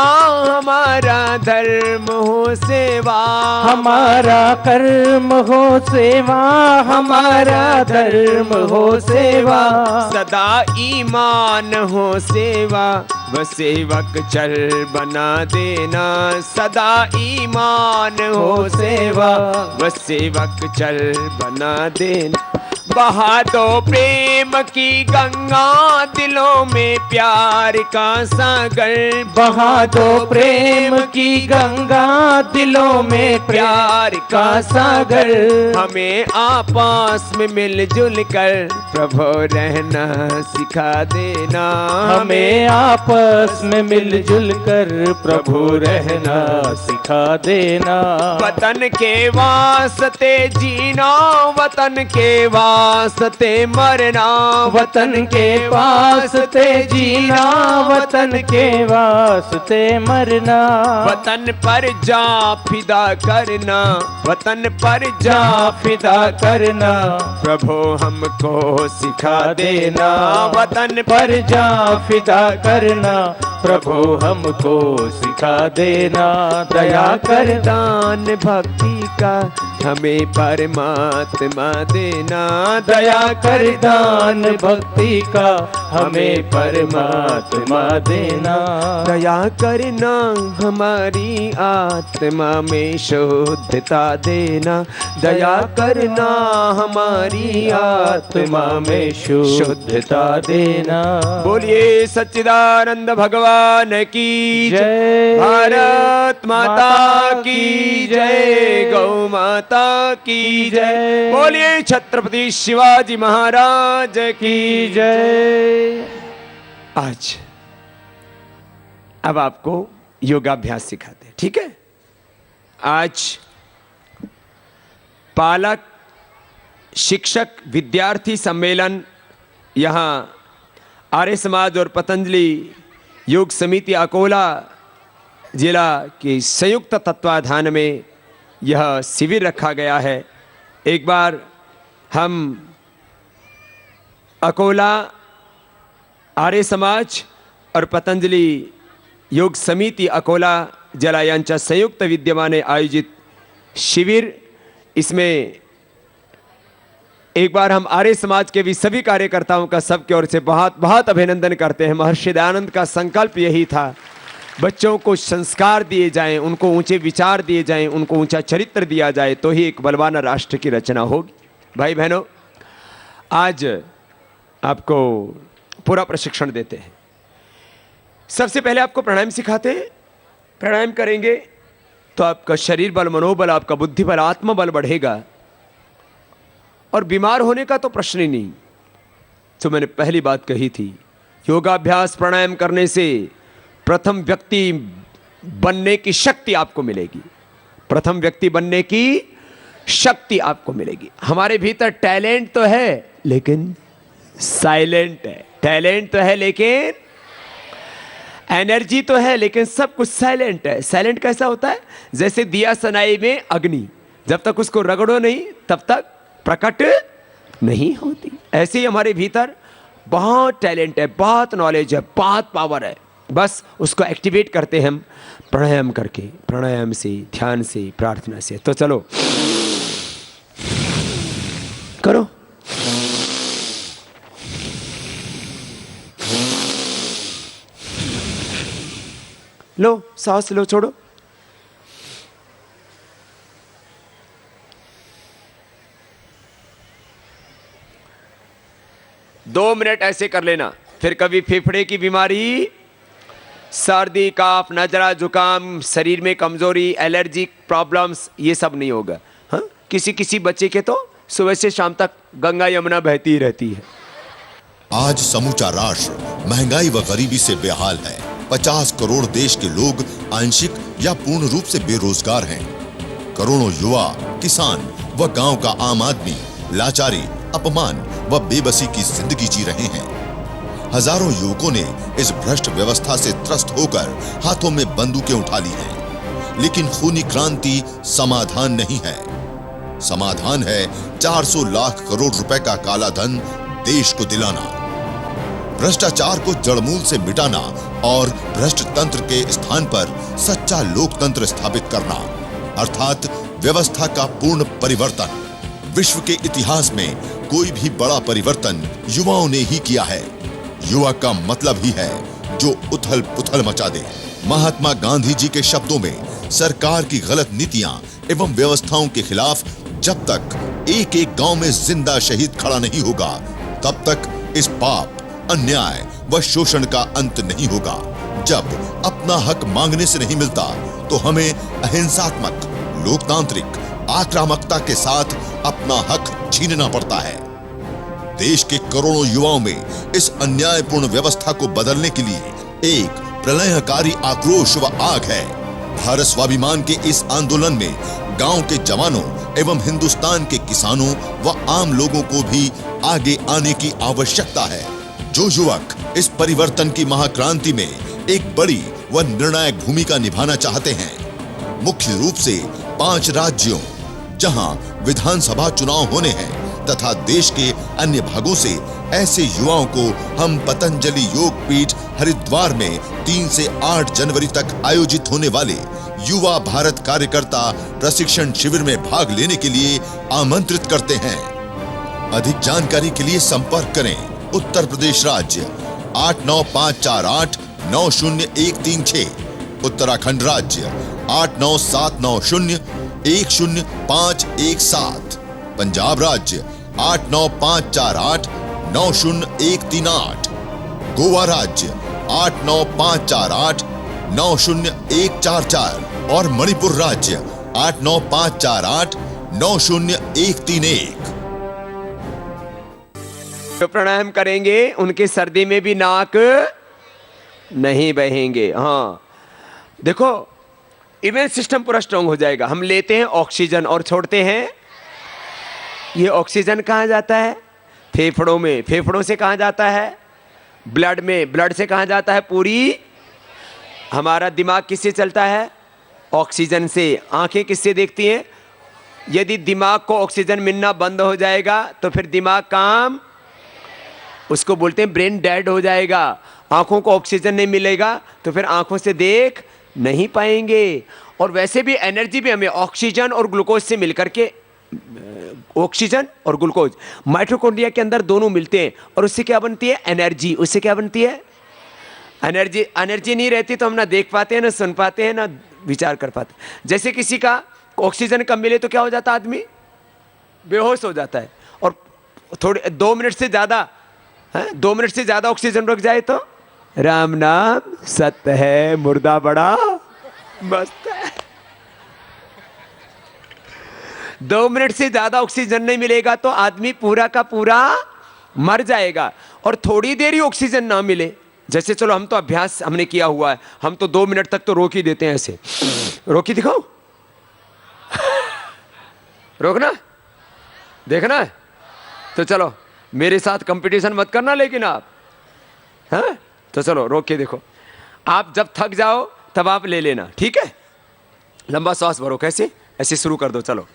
हमारा धर्म हो सेवा, हमारा कर्म हो सेवा, हमारा धर्म हो सेवा। सदा ईमान हो सेवा, व सेवक चल बना देना, सदा ईमान हो सेवा, व सेवक चल बना देना। बहा दो प्रेम की गंगा, दिलों में प्यार का सागर। बहा दो प्रेम की गंगा, दिलों में प्यार का सागर। हमें आपस में मिलजुल कर प्रभु रहना सिखा देना। हमें आपस में मिलजुल कर प्रभु रहना सिखा देना। वतन के वास्ते जीना, वतन के वास्ते मरना। वतन के वास्ते जीना, वतन के वास्ते मरना। वतन पर जा फिदा करना, वतन पर जा फिदा करना। प्रभु हमको सिखा देना। वतन पर जा फिदा करना, प्रभु हमको सिखा देना। दया कर दान भक्ति का हमें परमात्मा देना। दया कर दान भक्ति का हमें परमात्मा देना। दया करना हमारी आत्मा में शुद्धता देना। दया करना हमारी आत्मा में शुद्धता देना। बोलिए सच्चिदानंद भगवान की जय। भारत माता की जय। गौ माता की जय। बोलिए छत्रपति शिवाजी महाराज की जय। आज अब आपको योगाभ्यास सिखाते हैं, ठीक है। आज पालक शिक्षक विद्यार्थी सम्मेलन यहाँ आर्य समाज और पतंजलि योग समिति अकोला जिला के संयुक्त तत्वाधान में यह शिविर रखा गया है। एक बार हम अकोला आर्य समाज और पतंजलि योग समिति अकोला जिला यांच्या संयुक्त विद्यमाने आयोजित शिविर, इसमें एक बार हम आर्य समाज के भी सभी कार्यकर्ताओं का सबकी ओर से बहुत बहुत अभिनंदन करते हैं। महर्षि दयानंद का संकल्प यही था, बच्चों को संस्कार दिए जाएं, उनको ऊंचे विचार दिए जाएं, उनको ऊंचा चरित्र दिया जाए, तो ही एक बलवान राष्ट्र की रचना होगी। भाई बहनों, आज आपको पूरा प्रशिक्षण देते हैं। सबसे पहले आपको प्राणायाम सिखाते हैं। प्राणायाम करेंगे तो आपका शरीर बल, मनोबल, आपका बुद्धि बल, आत्मबल बढ़ेगा और बीमार होने का तो प्रश्न ही नहीं। तो मैंने पहली बात कही थी, योगाभ्यास प्राणायाम करने से प्रथम व्यक्ति बनने की शक्ति आपको मिलेगी। प्रथम व्यक्ति बनने की शक्ति आपको मिलेगी। हमारे भीतर टैलेंट तो है लेकिन साइलेंट है। टैलेंट तो है लेकिन एनर्जी तो है, लेकिन सब कुछ साइलेंट है। साइलेंट कैसा होता है? जैसे दिया सनाई में अग्नि, जब तक उसको रगड़ो नहीं तब तक प्रकट नहीं होती। ऐसे ही हमारे भीतर बहुत टैलेंट है, बहुत नॉलेज है, बहुत पावर है। बस उसको एक्टिवेट करते हैं हम प्राणायाम करके, प्राणायाम से, ध्यान से, प्रार्थना से। तो चलो करो। लो, सांस लो, छोड़ो। दो मिनट ऐसे कर लेना, फिर कभी फेफड़े की बीमारी, सर्दी, काफ, नजरा, जुकाम, शरीर में कमजोरी, एलर्जी प्रॉब्लम्स, ये सब नहीं होगा। हाँ, किसी किसी बच्चे के तो सुबह से शाम तक गंगा यमुना बहती ही रहती है। आज समूचा राष्ट्र महंगाई व गरीबी से बेहाल है। 50 करोड़ देश के लोग आंशिक या पूर्ण रूप से बेरोजगार हैं। करोड़ों युवा, किसान व गांव का आम आदमी लाचारी, अपमान व बेबसी की जिंदगी जी रहे हैं। हजारों युवकों ने इस भ्रष्ट व्यवस्था से त्रस्त होकर हाथों में बंदूकें उठा ली हैं। लेकिन खूनी क्रांति समाधान नहीं है। समाधान है 400 लाख करोड़ रुपए का काला धन देश को दिलाना, भ्रष्टाचार को जड़मूल से मिटाना और भ्रष्ट तंत्र के स्थान पर सच्चा लोकतंत्र स्थापित करना, अर्थात व्यवस्था का पूर्ण परिवर्तन। विश्व के इतिहास में कोई भी बड़ा परिवर्तन युवाओं ने ही किया है। युवा का मतलब ही है जो उथल पुथल मचा दे। महात्मा गांधी जी के शब्दों में, सरकार की गलत नीतियां एवं व्यवस्थाओं के खिलाफ जब तक एक एक गांव में जिंदा शहीद खड़ा नहीं होगा, तब तक इस पाप, अन्याय व शोषण का अंत नहीं होगा। जब अपना हक मांगने से नहीं मिलता तो हमें अहिंसात्मक, लोकतांत्रिक आक्रामकता के साथ अपना हक छीनना पड़ता है। देश के करोड़ों युवाओं में इस अन्यायपूर्ण व्यवस्था को बदलने के लिए एक प्रलयकारी आक्रोश व आग है। भारत स्वाभिमान के इस आंदोलन में गांव के जवानों एवं हिंदुस्तान के किसानों व आम लोगों को भी आगे आने की आवश्यकता है। जो युवक इस परिवर्तन की महाक्रांति में एक बड़ी व निर्णायक भूमिका निभाना चाहते हैं, मुख्य रूप से 5 राज्यों जहां विधानसभा चुनाव होने हैं तथा देश के अन्य भागों से ऐसे युवाओं को हम पतंजलि योग पीठ हरिद्वार में 3 से 8 जनवरी तक आयोजित होने वाले युवा भारत कार्यकर्ता प्रशिक्षण शिविर में भाग लेने के लिए आमंत्रित करते हैं। अधिक जानकारी के लिए संपर्क करें उत्तर प्रदेश राज्य 8954890136, उत्तराखंड राज्य 8979010517, पंजाब राज्य 8954890138, गोवा राज्य 8954890144 और मणिपुर राज्य 8954890131। जो प्राणायाम करेंगे उनके सर्दी में भी नाक नहीं बहेंगे। हाँ देखो, इम्यून सिस्टम पूरा स्ट्रांग हो जाएगा। हम लेते हैं ऑक्सीजन और छोड़ते हैं, ये ऑक्सीजन कहाँ जाता है? फेफड़ों में। फेफड़ों से कहाँ जाता है? ब्लड में। ब्लड से कहाँ जाता है? पूरी। हमारा दिमाग किससे चलता है? ऑक्सीजन से। आंखें किससे देखती हैं? यदि दिमाग को ऑक्सीजन मिलना बंद हो जाएगा तो फिर दिमाग काम, उसको बोलते हैं ब्रेन डेड हो जाएगा। आंखों को ऑक्सीजन नहीं मिलेगा तो फिर आंखों से देख नहीं पाएंगे। और वैसे भी एनर्जी भी हमें ऑक्सीजन और ग्लूकोज से मिलकर के, ऑक्सीजन और ग्लूकोज माइटोकॉन्ड्रिया के अंदर दोनों मिलते हैं और उससे क्या बनती है? एनर्जी। उससे क्या बनती है? एनर्जी। एनर्जी नहीं रहती तो हम ना देख पाते हैं, ना सुन पाते हैं, ना विचार कर पाते। जैसे किसी का ऑक्सीजन कम मिले तो क्या हो जाता? आदमी बेहोश हो जाता है। और थोड़े 2 मिनट से ज़्यादा 2 मिनट से ज़्यादा ऑक्सीजन रुक जाए तो राम नाम सत्य है, मुर्दा बड़ा मस्त है। 2 मिनट से ज़्यादा ऑक्सीजन नहीं मिलेगा तो आदमी पूरा का पूरा मर जाएगा। और थोड़ी देर ही ऑक्सीजन ना मिले, जैसे चलो हम तो अभ्यास हमने किया हुआ है, हम तो 2 मिनट तक तो रोक ही देते हैं। ऐसे रोकी दिखाओ, रोकना, देखना है तो चलो मेरे साथ कंपटीशन मत करना, लेकिन आप हैं तो चलो रोक के देखो। आप जब थक जाओ तब आप ले लेना, ठीक है? लंबा सांस भरो। कैसे? ऐसे शुरू कर दो। चलो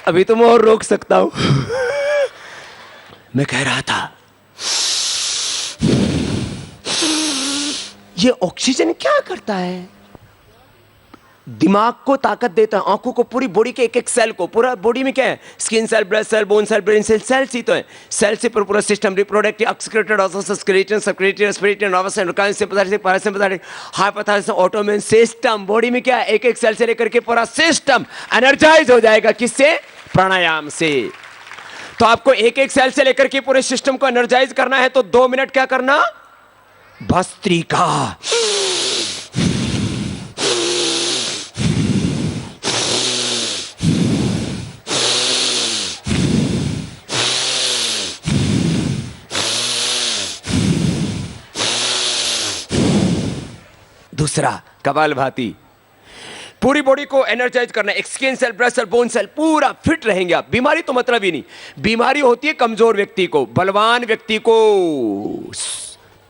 अभी तो मैं और रोक सकता हूं। मैं कह रहा था ये ऑक्सीजन क्या करता है? दिमाग को ताकत देता है, आंखों को, पूरी बॉडी के एक एक सेल को, पूरा बॉडी में क्या है, skin cell, blood cell, bone cell, brain cell, cells ही तो है। सेल से पूरा system, reproductive, excretory, osteoskeleton, secretory, respiratory, nervous and organ, sympathetic, parasympathetic, hypothalamus, autonomic system, body में क्या है, एक एक सेल से लेकर के पूरा सिस्टम एनर्जाइज हो जाएगा। किससे? प्राणायाम से। तो आपको एक एक सेल से लेकर के पूरे सिस्टम को एनर्जाइज करना है तो 2 मिनट क्या करना? भस्त्रिका। दूसरा कपालभाति, पूरी बॉडी को एनर्जाइज करना, skin cell, blood cell, bone cell, पूरा फिट रहेंगे आप। बीमारी तो मतलब ही नहीं। बीमारी होती है कमजोर व्यक्ति को, बलवान व्यक्ति को,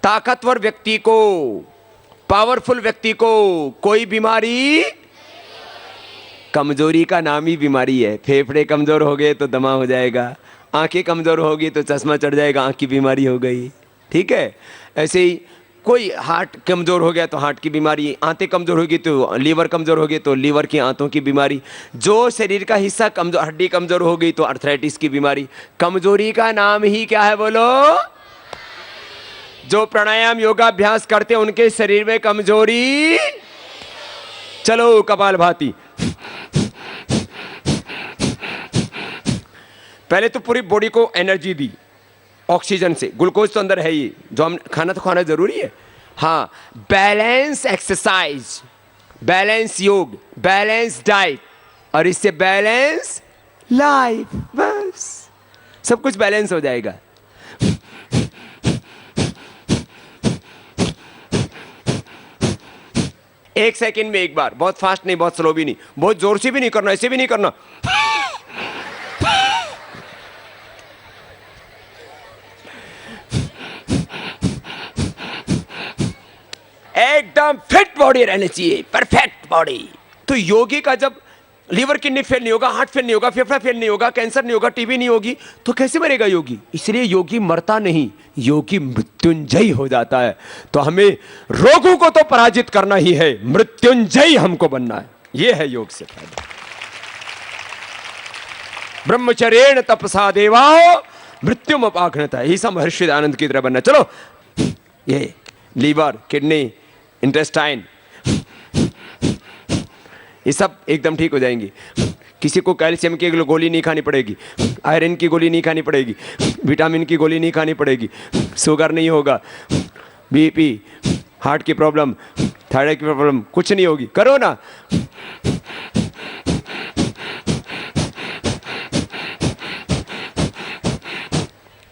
ताकतवर व्यक्ति को, पावरफुल व्यक्ति को कोई बीमारी, कमजोरी का नाम ही बीमारी है। फेफड़े कमजोर हो गए तो दमा हो जाएगा, आंखें कमजोर होगी तो चश्मा चढ़ जाएगा, आंख की बीमारी हो गई। ठीक है, ऐसे ही कोई हार्ट कमजोर हो गया तो हार्ट की बीमारी, आंतें कमजोर होगी तो लीवर कमजोर होगी तो लीवर की आंतों की बीमारी, जो शरीर का हिस्सा कमजोर, हड्डी कमजोर हो गई तो अर्थराइटिस की बीमारी। कमजोरी का नाम ही क्या है बोलो? जो प्राणायाम योगाभ्यास करते हैं उनके शरीर में कमजोरी। चलो कपालभाति। पहले तो पूरी बॉडी को एनर्जी दी ऑक्सीजन से, ग्लूकोज तो अंदर है ही, जो हम खाना तो खाना जरूरी है। हाँ, बैलेंस एक्सरसाइज, बैलेंस योग, बैलेंस डाइट, और इससे बैलेंस लाइफ, बस सब कुछ बैलेंस हो जाएगा। एक सेकंड में एक बार, बहुत फास्ट नहीं, बहुत स्लो भी नहीं, बहुत जोर से भी नहीं करना, ऐसे भी नहीं करना। एकदम फिट बॉडी रहनी चाहिए, परफेक्ट बॉडी। तो योगी का जब लीवर किडनी फेल नहीं होगा, हार्ट फेल नहीं होगा, फेफड़ा फेल नहीं होगा, कैंसर नहीं होगा, टीबी नहीं होगी, तो कैसे मरेगा योगी? इसलिए योगी मरता नहीं, योगी मृत्युंजयी हो जाता है। तो हमें रोगों को तो पराजित करना ही है, मृत्युंजयी हमको बनना है। यह है योग से फायदा। ब्रह्मचर्येण तपसा देवाः मृत्युम अपाघ्नता, ही सब महर्षि दयानंद की तरह बनना। चलो, ये लीवर, किडनी, इंटेस्टाइन, ये सब एकदम ठीक हो जाएंगी। किसी को कैल्शियम की गोली नहीं खानी पड़ेगी, आयरन की गोली नहीं खानी पड़ेगी, विटामिन की गोली नहीं खानी पड़ेगी, शुगर नहीं होगा, बीपी, हार्ट की प्रॉब्लम, थायराइड की प्रॉब्लम कुछ नहीं होगी। करो ना।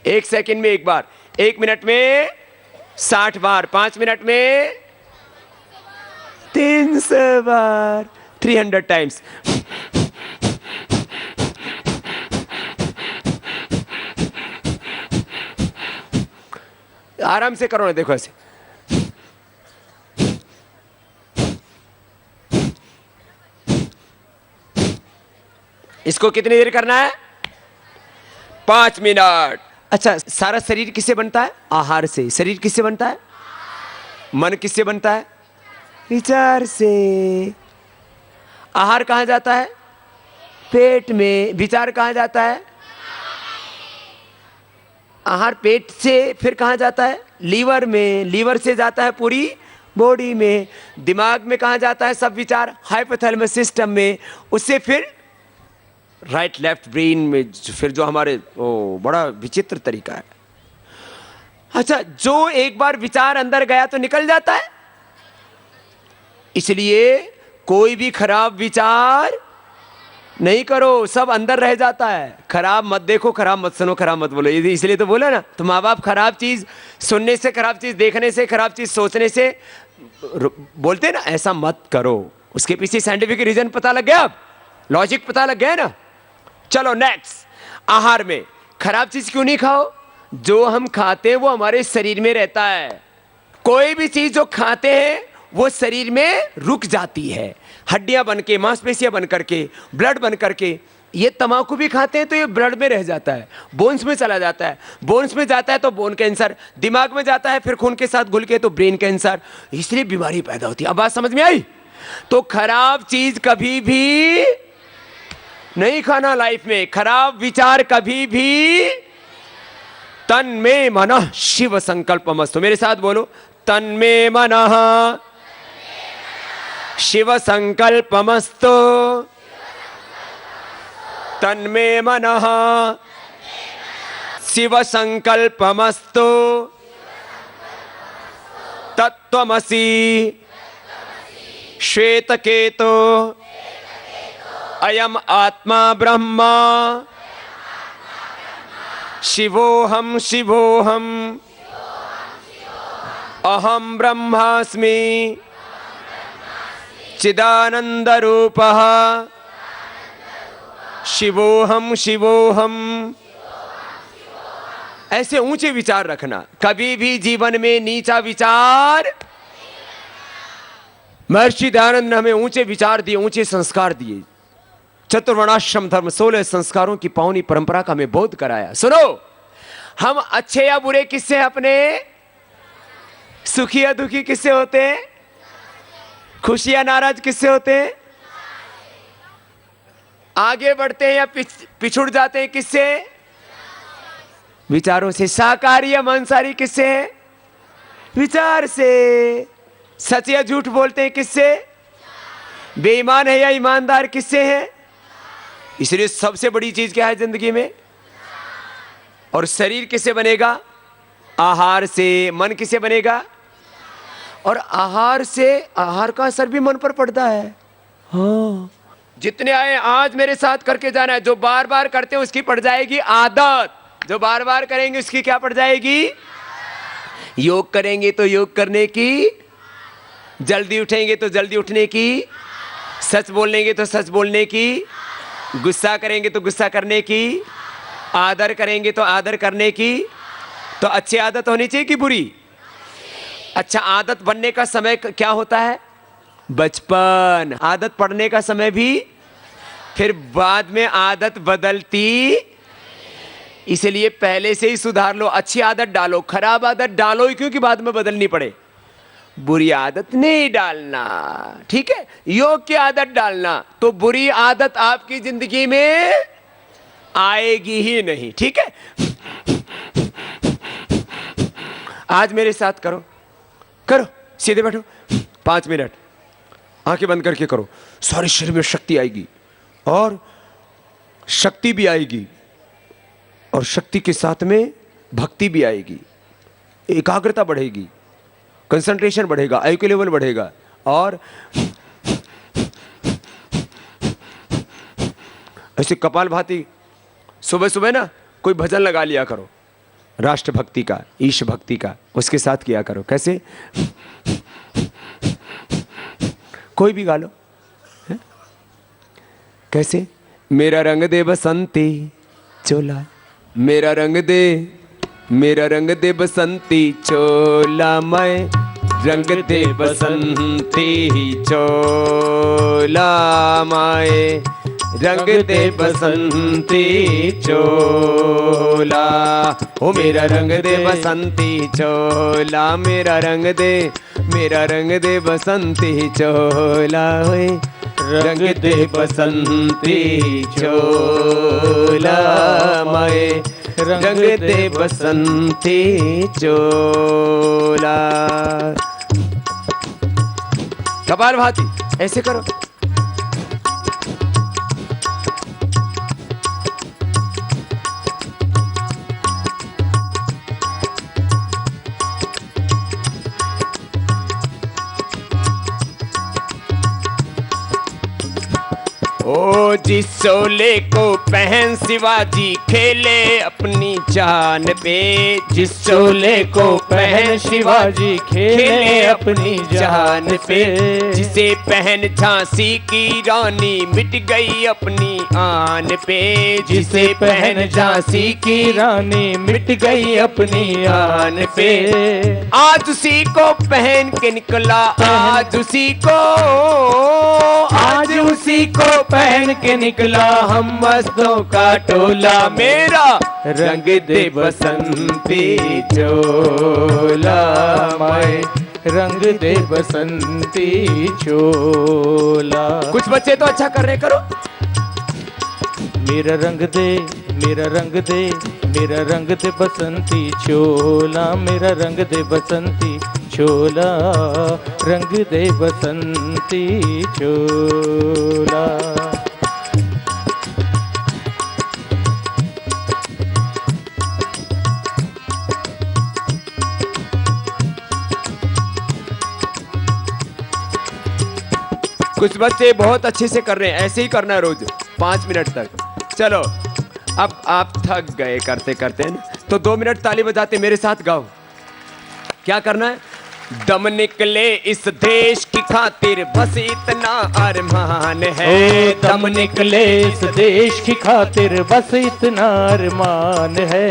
एक सेकंड में एक बार, 1 मिनट में 60 बार, 5 मिनट में 300 बार, 300 टाइम्स। आराम से करो ना, देखो ऐसे। इसको कितनी देर करना है? 5 मिनट। अच्छा, सारा शरीर किससे बनता है? आहार से। शरीर किससे बनता है? मन किससे बनता है? विचार से। आहार कहां जाता है? पेट में। विचार कहां जाता है? आहार पेट से फिर कहां जाता है? लीवर में। लीवर से जाता है पूरी बॉडी में। दिमाग में कहां जाता है सब विचार? हाइपोथैलेमस सिस्टम में। उससे फिर राइट लेफ्ट ब्रेन में, फिर जो हमारे बड़ा विचित्र तरीका है। अच्छा, जो एक बार विचार अंदर गया तो निकल जाता है, इसलिए कोई भी खराब विचार नहीं करो, सब अंदर रह जाता है। खराब मत देखो, खराब मत सुनो, खराब मत बोलो, इसलिए तो बोला ना। तो माँ बाप खराब चीज सुनने से, खराब चीज देखने से, खराब चीज सोचने से बोलते ना ऐसा मत करो। उसके पीछे साइंटिफिक रीजन पता लग गया, अब लॉजिक पता लग गया ना। चलो नेक्स्ट, आहार में खराब चीज क्यों नहीं खाओ? जो हम खाते हैं वो हमारे शरीर में रहता है। कोई भी चीज जो खाते हैं वो शरीर में रुक जाती है, हड्डियां बन के, मांसपेशियां बन करके, ब्लड बन करके, ये तंबाकू भी खाते हैं तो ये ब्लड में रह जाता है, बोन्स में चला जाता है, बोन्स में जाता है तो बोन कैंसर, दिमाग में जाता है फिर खून के साथ घुल के तो ब्रेन कैंसर, इसलिए बीमारी पैदा होती है। अब बात समझ में आई? तो खराब चीज कभी भी नहीं खाना लाइफ में, खराब विचार कभी भी। तन में मनः शिव संकल्पमस्तु, मेरे साथ बोलो, तन में मनः शिव संकल्पमस्तु, तन में मनः शिव संकल्पमस्तु, तत्त्वमसि श्वेतकेतो अयम आत्मा ब्रह्मा शिवोहम शिवोहम अहम ब्रह्मास्मि चिदानंद रूपः शिवोहम शिवोहम। ऐसे ऊंचे विचार रखना, कभी भी जीवन में नीचा विचार। महर्षि दयानंद ने हमें ऊंचे विचार दिए, ऊंचे संस्कार दिए। चतुर्वर्णाश्रम धर्म 16 संस्कारों की पावनी परंपरा का हमें बोध कराया। सुनो, हम अच्छे या बुरे किससे, अपने सुखी या दुखी किससे होते हैं, खुशी या नाराज किससे होते हैं, आगे बढ़ते हैं या पिछुड़ जाते हैं किससे, विचारों से। शाकाहारी या मांसाहारी किससे है, विचार से। सच या झूठ बोलते हैं किससे, बेईमान है या ईमानदार किससे है। इसलिए सबसे बड़ी चीज क्या है जिंदगी में, और शरीर किससे बनेगा, आहार से। मन किससे बनेगा, और आहार से, आहार का असर भी मन पर पड़ता है। हाँ, जितने आए आज मेरे साथ करके जाना है। जो बार बार करते हैं उसकी पड़ जाएगी आदत, जो बार बार करेंगे उसकी क्या पड़ जाएगी, योग करेंगे तो योग करने की, जल्दी उठेंगे तो जल्दी उठने की, सच बोलेंगे तो सच बोलने की, गुस्सा करेंगे तो गुस्सा करने की, आदर करेंगे तो आदर करने की। तो अच्छी आदत होनी चाहिए कि बुरी? अच्छा, आदत बनने का समय क्या होता है, बचपन। आदत पड़ने का समय भी, फिर बाद में आदत बदलती। इसलिए पहले से ही सुधार लो, अच्छी आदत डालो, खराब आदत डालो ही क्योंकि बाद में बदलनी पड़े। बुरी आदत नहीं डालना, ठीक है, योग की आदत डालना, तो बुरी आदत आपकी जिंदगी में आएगी ही नहीं, ठीक है। आज मेरे साथ करो, करो, सीधे बैठो, 5 मिनट आंखें बंद करके करो। सारे शरीर में शक्ति आएगी, और शक्ति भी आएगी, और शक्ति के साथ में भक्ति भी आएगी, एकाग्रता बढ़ेगी, कंसंट्रेशन बढ़ेगा, आईक्यू लेवल बढ़ेगा। और ऐसे कपालभाति सुबह सुबह ना कोई भजन लगा लिया करो, राष्ट्रभक्ति का, ईश भक्ति का, उसके साथ किया करो। कैसे, कोई भी गा लो, है? कैसे, मेरा रंग दे बसंती चोला, मेरा रंग दे, मेरा रंग दे बसंती चोला, मैं रंग दे बसंती चोला, माए रंग दे बसंती चोला। ओ मेरा रंग दे बसंती चोला, मेरा रंग दे, मेरा रंग दे बसंती चोला, रंग दे बसंती चोला, माए रंग दे बसंती चोला। कपालभाति ऐसे करो। ओ जिस शोले को पहन शिवाजी खेले अपनी जान पे, जिस शोले को पहन शिवाजी खेले अपनी जान पे, जिसे पहन झांसी की रानी मिट गई अपनी आन पे, जिसे पहन झांसी की रानी मिट गई अपनी आन पे, आज उसी को पहन के निकला, आज उसी को, आज उसी को पहन के निकला हम मस्तों का टोला, मेरा रंग दे बसंती चोला, माए रंग दे बसंती चोला। कुछ बच्चे तो अच्छा कर रहे, करो। मेरा रंग दे, मेरा रंग दे, मेरा रंग दे बसंती चोला, मेरा रंग दे बसंती चोला, रंग दे बसंती चोला। कुछ बच्चे बहुत अच्छे से कर रहे हैं, ऐसे ही करना है रोज 5 मिनट तक। चलो अब आप थक गए करते करते ना, तो 2 मिनट ताली बजाते मेरे साथ गाओ। क्या करना है? दम निकले इस देश की खातिर बस इतना अरमान है, दम निकले इस देश की खातिर बस इतना अरमान है,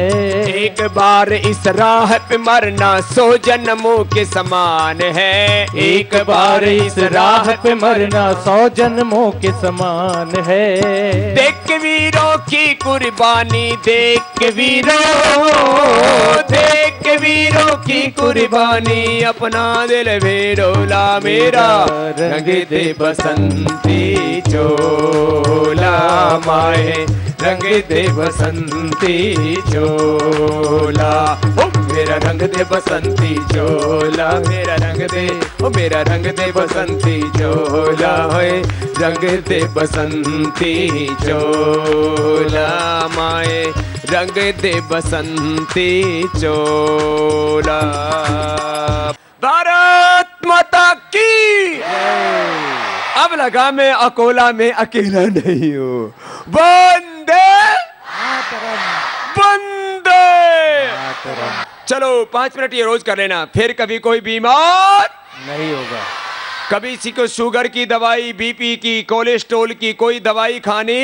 एक बार इस राह पे मरना 100 जन्मों के समान है, एक बार इस राह पे मरना 100 जन्मों के समान है। देख के वीरों की कुर्बानी, देख के वीरों, देख के वीरों की कुर्बानी, अपना दिल भी डोला, मेरा रंग दे बसंती चोला, माए रंग दे बसंती चोला, ओ मेरा रंग दे बसंती चोला, मेरा रंग दे, ओ मेरा रंग दे बसंती चोला, होए रंग दे बसंती चोला, माए रंग दे बसंती चोला। भारत माता की। अब लगा मैं अकोला में अकेला नहीं हूँ। वंदे वंदे। चलो 5 मिनट ये रोज कर लेना, फिर कभी कोई बीमार नहीं होगा। कभी किसी को शुगर की दवाई, बीपी की, कोलेस्ट्रॉल की कोई दवाई खानी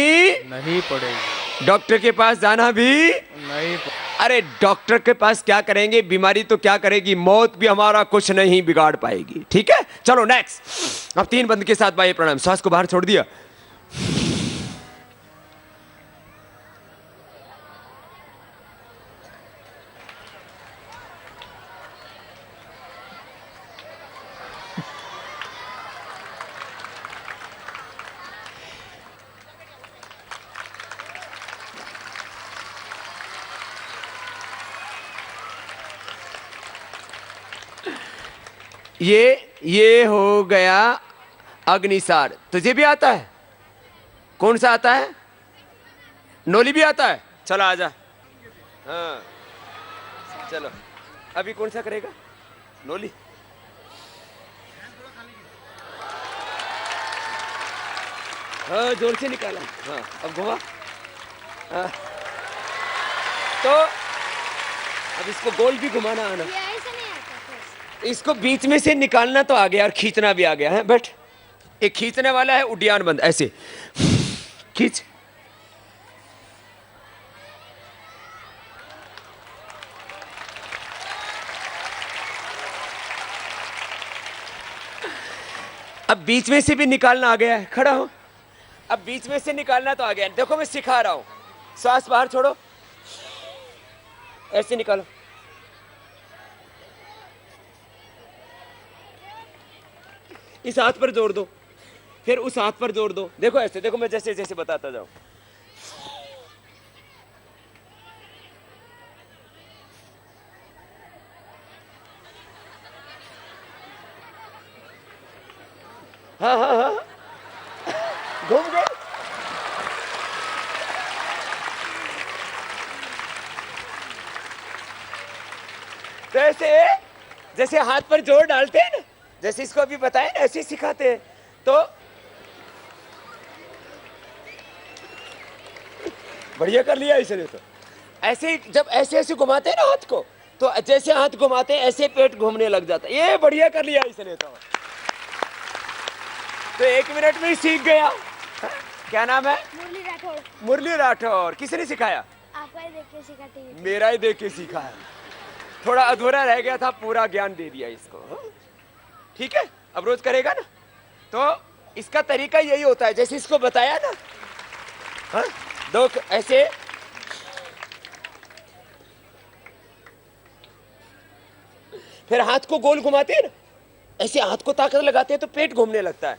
नहीं पड़ेगी। डॉक्टर के पास जाना भी नहीं। अरे डॉक्टर के पास क्या करेंगे, बीमारी तो क्या करेगी, मौत भी हमारा कुछ नहीं बिगाड़ पाएगी। ठीक है, चलो नेक्स्ट। अब 3 बंद के साथ बाह्य प्राणायाम। श्वास को बाहर छोड़ दिया, ये हो गया अग्निसार। तुझे भी आता है? कौन सा आता है? नोली भी आता है? चलो आजा। हाँ चलो, अभी कौन सा करेगा? नोली। हाँ जोर से निकाला। हाँ अब घुमा। हाँ। तो अब इसको गोल भी घुमाना आना। इसको बीच में से निकालना तो आ गया और खींचना भी आ गया है। बट एक खींचने वाला है उड्डयन बंद, ऐसे खींच। अब बीच में से भी निकालना आ गया है, खड़ा हो। अब बीच में से निकालना तो आ गया है। देखो मैं सिखा रहा हूं। सांस बाहर छोड़ो, ऐसे निकालो। इस हाथ पर जोड़ दो, फिर उस हाथ पर जोड़ दो। देखो ऐसे, देखो मैं जैसे जैसे बताता जाऊं। हाँ हाँ हाँ घूम गए। तो ऐसे जैसे हाथ पर जोर डालते हैं ना, जैसे इसको अभी बताया ना, ऐसे सिखाते हैं। तो बढ़िया कर लिया इसने। तो ऐसे जब ऐसे ऐसे घुमाते हैं ना हाथ को, तो जैसे हाथ घुमाते हैं ऐसे पेट घूमने लग जाता है। ये बढ़िया कर लिया इसने। तो 1 मिनट में ही सीख गया। क्या नाम है? मुरली राठौर। मुरली राठौर। किसने सिखाया? आपका ही देख के सीखा टीवी। मेरा ही देख के सीखा है। थोड़ा अधूरा रह गया था, पूरा ज्ञान दे दिया इसको। ठीक है, अब रोज करेगा ना। तो इसका तरीका यही होता है जैसे इसको बताया ना। हाँ, दो ऐसे फिर हाथ को गोल घुमाते हैं ना, ऐसे हाथ को ताकत लगाते हैं तो पेट घूमने लगता है।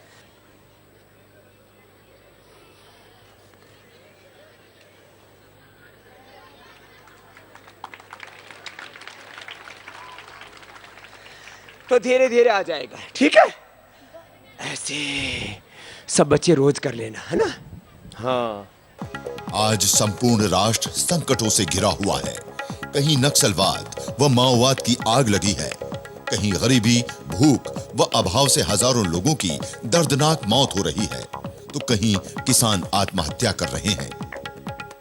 तो धीरे धीरे आ जाएगा, ठीक है। ऐसे सब बच्चे रोज कर लेना, है ना। हाँ, आज संपूर्ण राष्ट्र संकटों से घिरा हुआ है। कहीं नक्सलवाद व माओवाद की आग लगी है, कहीं गरीबी, भूख व अभाव से हजारों लोगों की दर्दनाक मौत हो रही है, तो कहीं किसान आत्महत्या कर रहे हैं।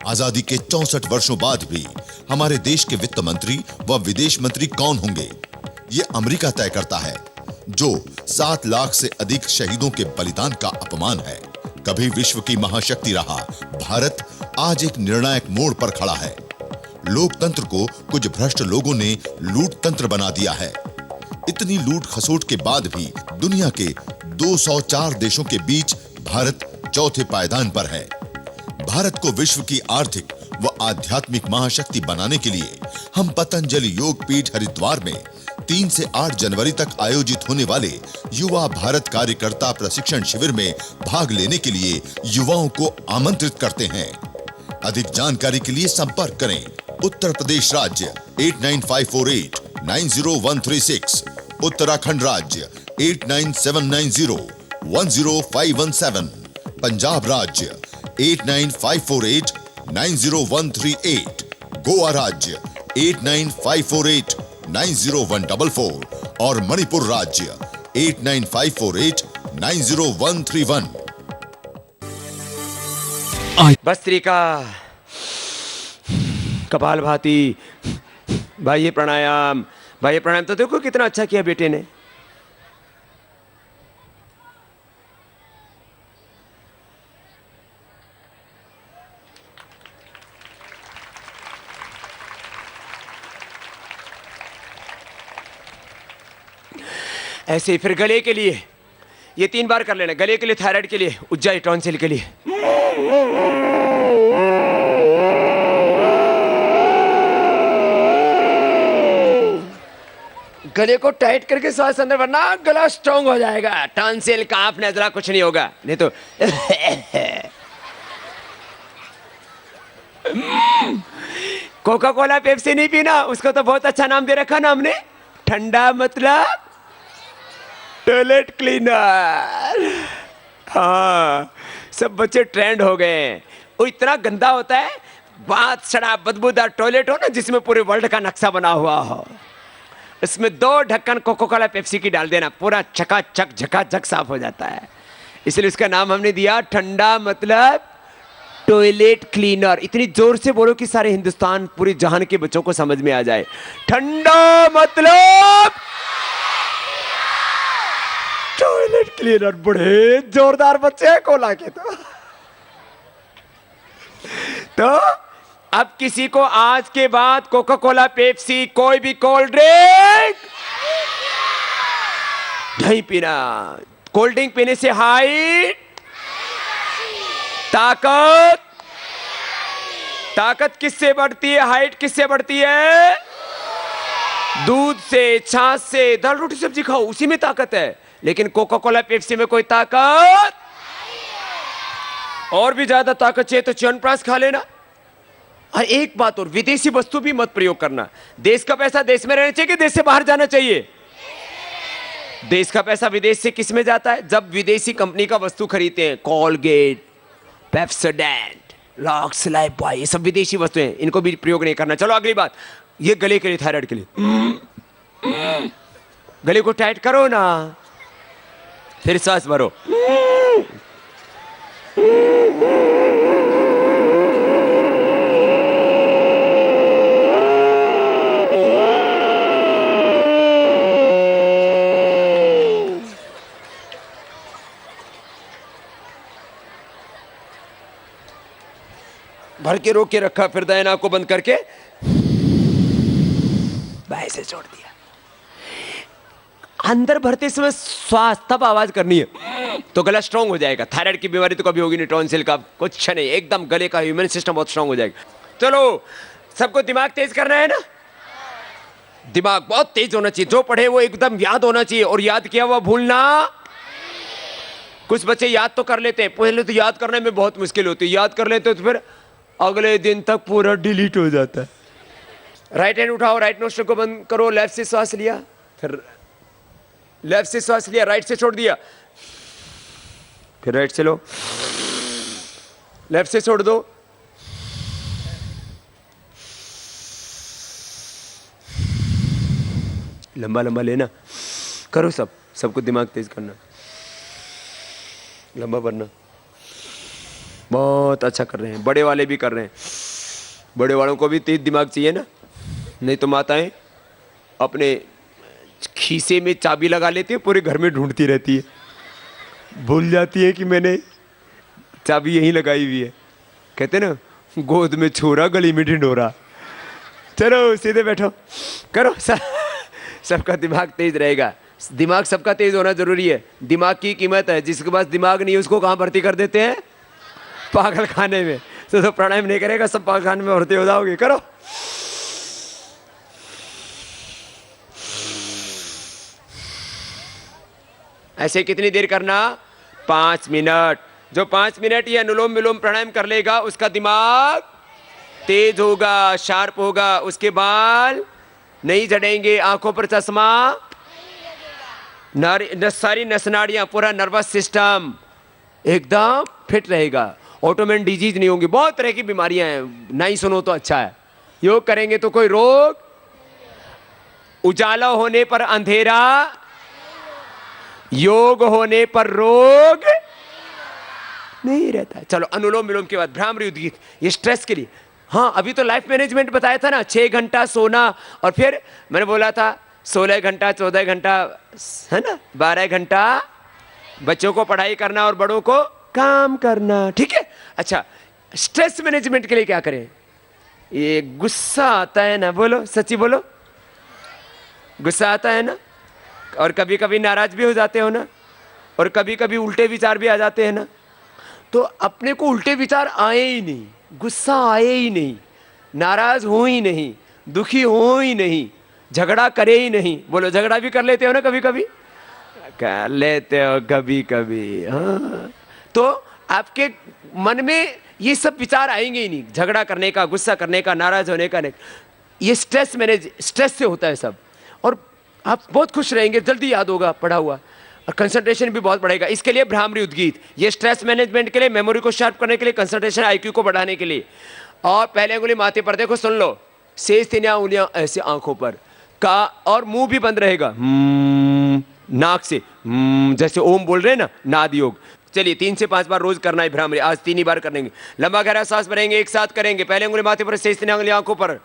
आजादी के 64 वर्षों बाद भी हमारे देश के वित्त मंत्री व विदेश मंत्री कौन होंगे, ये अमेरिका तय करता है, जो 7 लाख से अधिक शहीदों के बलिदान का अपमान है। कभी विश्व की महाशक्ति रहा भारत आज एक निर्णायक मोड़ पर खड़ा है। लोकतंत्र को कुछ भ्रष्ट लोगों ने लूट तंत्र बना दिया है। इतनी लूट खसोट के बाद भी दुनिया के 204 देशों के बीच भारत चौथे पायदान पर है। भारत को विश्व की आर्थिक व आध्यात्मिक महाशक्ति बनाने के लिए हम पतंजलि योग पीठ हरिद्वार में 3 से 8 जनवरी तक आयोजित होने वाले युवा भारत कार्यकर्ता प्रशिक्षण शिविर में भाग लेने के लिए युवाओं को आमंत्रित करते हैं। अधिक जानकारी के लिए संपर्क करें उत्तर प्रदेश राज्य 8954890136, उत्तराखंड राज्य 8979010517, पंजाब राज्य 8954890138, गोवा राज्य 8954890144 और मणिपुर राज्य 8954890131। भस्त्रिका, कपालभाति, भाई प्राणायाम, भाई प्राणायाम। तो देखो कितना अच्छा किया बेटे ने। ऐसे ही फिर गले के लिए ये 3 बार कर लेना। गले के लिए, थायराइड के लिए, उज्जाई टॉन्सिल के लिए। गले को टाइट करके सांस अंदर, वरना गला स्ट्रांग हो जाएगा। टॉन्सिल, काफ, नजला कुछ नहीं होगा, नहीं तो कोका कोला पेप्सी नहीं पीना। उसको तो बहुत अच्छा नाम दे रखा ना हमने, ठंडा मतलब टॉयलेट क्लीनर। हाँ, सब बच्चे ट्रेंड हो गए। वो इतना गंदा होता है, बात सड़ा बदबूदार टॉयलेट हो ना, जिसमें पूरे वर्ल्ड का नक्शा बना हुआ हो, इसमें 2 ढक्कन कोका कोला पेप्सी की डाल देना, पूरा चकाचक झकाझक साफ हो जाता है। इसलिए उसका नाम हमने दिया ठंडा मतलब टॉयलेट क्लीनर। इतनी जोर से बोलो कि सारे हिंदुस्तान, पूरे जहान के बच्चों को समझ में आ जाए। ठंडा मतलब टॉयलेट क्लीनर। बड़े जोरदार बच्चे हैं कोला के। तो अब किसी को आज के बाद कोका कोला, पेप्सी, कोई भी कोल्ड ड्रिंक नहीं पीना। कोल्ड ड्रिंक पीने से हाइट, ताकत किससे बढ़ती है, हाइट किससे बढ़ती है? दूध से, छाछ से। दाल रोटी सब्जी खाओ, उसी में ताकत है। लेकिन कोका कोला, पेप्सी में कोई ताकत। और भी ज्यादा ताकत चाहिए तो च्यवनप्राश खा लेना। और एक बात और, विदेशी वस्तु भी मत प्रयोग करना। देश का पैसा देश में रहना चाहिए कि देश से बाहर जाना चाहिए? देश का पैसा विदेश से किस में जाता है? जब विदेशी कंपनी का वस्तु खरीदते हैं, Colgate, Pepsodent, locks, life boy, ये सब विदेशी वस्तु हैं, इनको भी प्रयोग नहीं करना। चलो अगली बात, ये गले के लिए, थायराइड के लिए। गले को टाइट करो ना, फिर सांस भरो। भर के रोक के रखा, फिर दाएं नाक को बंद करके बाएं से छोड़ दिया। अंदर भरते समय श्वास, तब आवाज करनी है। तो गला स्ट्रांग हो जाएगा। थायराइड की बीमारी तो कभी होगी नहीं, टॉन्सिल का कुछ नहीं, एकदम गले का ह्यूमन सिस्टम बहुत स्ट्रांग हो जाएगा। चलो सबको दिमाग तेज करना है ना, दिमाग बहुत तेज होना चाहिए, जो पढ़े वो एकदम याद होना चाहिए, और याद किया हुआ भूलना। कुछ बच्चे याद तो कर लेते हैं, पहले तो याद करने में बहुत मुश्किल होती है, याद कर लेते हैं तो फिर अगले दिन तक पूरा डिलीट हो जाता है। राइट हैंड उठाओ, राइट नोस्ट्रल को बंद करो, लेफ्ट से सांस लिया, फिर लेफ्ट से सांस लिया, राइट से छोड़ दिया, फिर राइट से लो, लेफ्ट से छोड़ दो, लंबा लंबा लेना, करो सबको दिमाग तेज करना, लंबा भरना। बहुत अच्छा कर रहे हैं, बड़े वाले भी कर रहे हैं, बड़े वालों को भी तेज दिमाग चाहिए ना, नहीं तो माताएं अपने खीसे में चाबी लगा लेती है, पूरे घर में ढूंढती रहती है, भूल जाती है कि मैंने चाबी यहीं लगाई हुई है। कहते ना, गोद में छोरा गली में ढिंढोरा। चलो सीधे बैठो, करो सबका दिमाग तेज रहेगा। दिमाग सबका तेज होना जरूरी है, दिमाग की कीमत है, जिसके पास दिमाग नहीं है उसको कहाँ भर्ती कर देते हैं, पागल खाने में। तो प्राणायाम नहीं करेगा सब पागल खाने में भर्ती हो जाओगे। करो, ऐसे कितनी देर करना, 5 मिनट। जो 5 मिनट ये अनुलोम विलोम प्राणायाम कर लेगा उसका दिमाग तेज होगा, शार्प होगा, उसके बाल नहीं झड़ेंगे, आंखों पर चश्मा, सारी नसनाड़ियां, पूरा नर्वस सिस्टम एकदम फिट रहेगा, ऑटोमेन डिजीज नहीं होंगी। बहुत तरह की बीमारियां हैं, नहीं सुनो तो अच्छा है। योग करेंगे तो कोई रोग, उजाला होने पर अंधेरा, योग होने पर रोग नहीं रहता। चलो अनुलोम विलोम के बाद भ्रामरी उद्गीत, ये स्ट्रेस के लिए। हाँ, अभी तो लाइफ मैनेजमेंट बताया था ना, 6 घंटा सोना, और फिर मैंने बोला था 16 घंटा 14 घंटा है ना, 12 घंटा बच्चों को पढ़ाई करना और बड़ों को काम करना, ठीक है। अच्छा, स्ट्रेस मैनेजमेंट के लिए क्या करें? ये गुस्सा आता है ना, बोलो सच्ची बोलो, गुस्सा आता है ना, और कभी कभी नाराज भी हो जाते हो ना, और कभी कभी उल्टे विचार भी आ जाते हैं ना। तो अपने को उल्टे विचार आए ही नहीं, गुस्सा आए ही नहीं, नाराज हो ही नहीं, दुखी हो ही नहीं, झगड़ा करे ही नहीं। बोलो, झगड़ा भी कर लेते हो ना कभी कभी? कर लेते हो कभी कभी, हाँ। तो आपके मन में ये सब विचार आएंगे ही नहीं, झगड़ा करने का, गुस्सा करने का, नाराज होने का नहीं। ये स्ट्रेस से होता है सब, और आप बहुत खुश रहेंगे, जल्दी याद होगा पढ़ा हुआ, और कंसंट्रेशन भी बहुत बढ़ेगा। इसके लिए भ्रामरी उद्गीत, ये स्ट्रेस मैनेजमेंट के लिए, मेमोरी को शार्प करने के लिए, कंसंट्रेशन आईक्यू को बढ़ाने के लिए। और पहले उंगली माथे पर, देखो सुन लो, शेष 3 उंगलियां ऐसे आंखों पर का, और मुंह भी बंद रहेगा, नाक से जैसे ओम बोल रहे हैं ना, नाद योग। चलिए 3 से 5 बार रोज करना है भ्रामरी, आज 3 ही बार करेंगे। लंबा गहरा सांस भरेंगे, एक साथ करेंगे। पहले उंगली माथे पर, शेष 3 उंगलियां आंखों पर।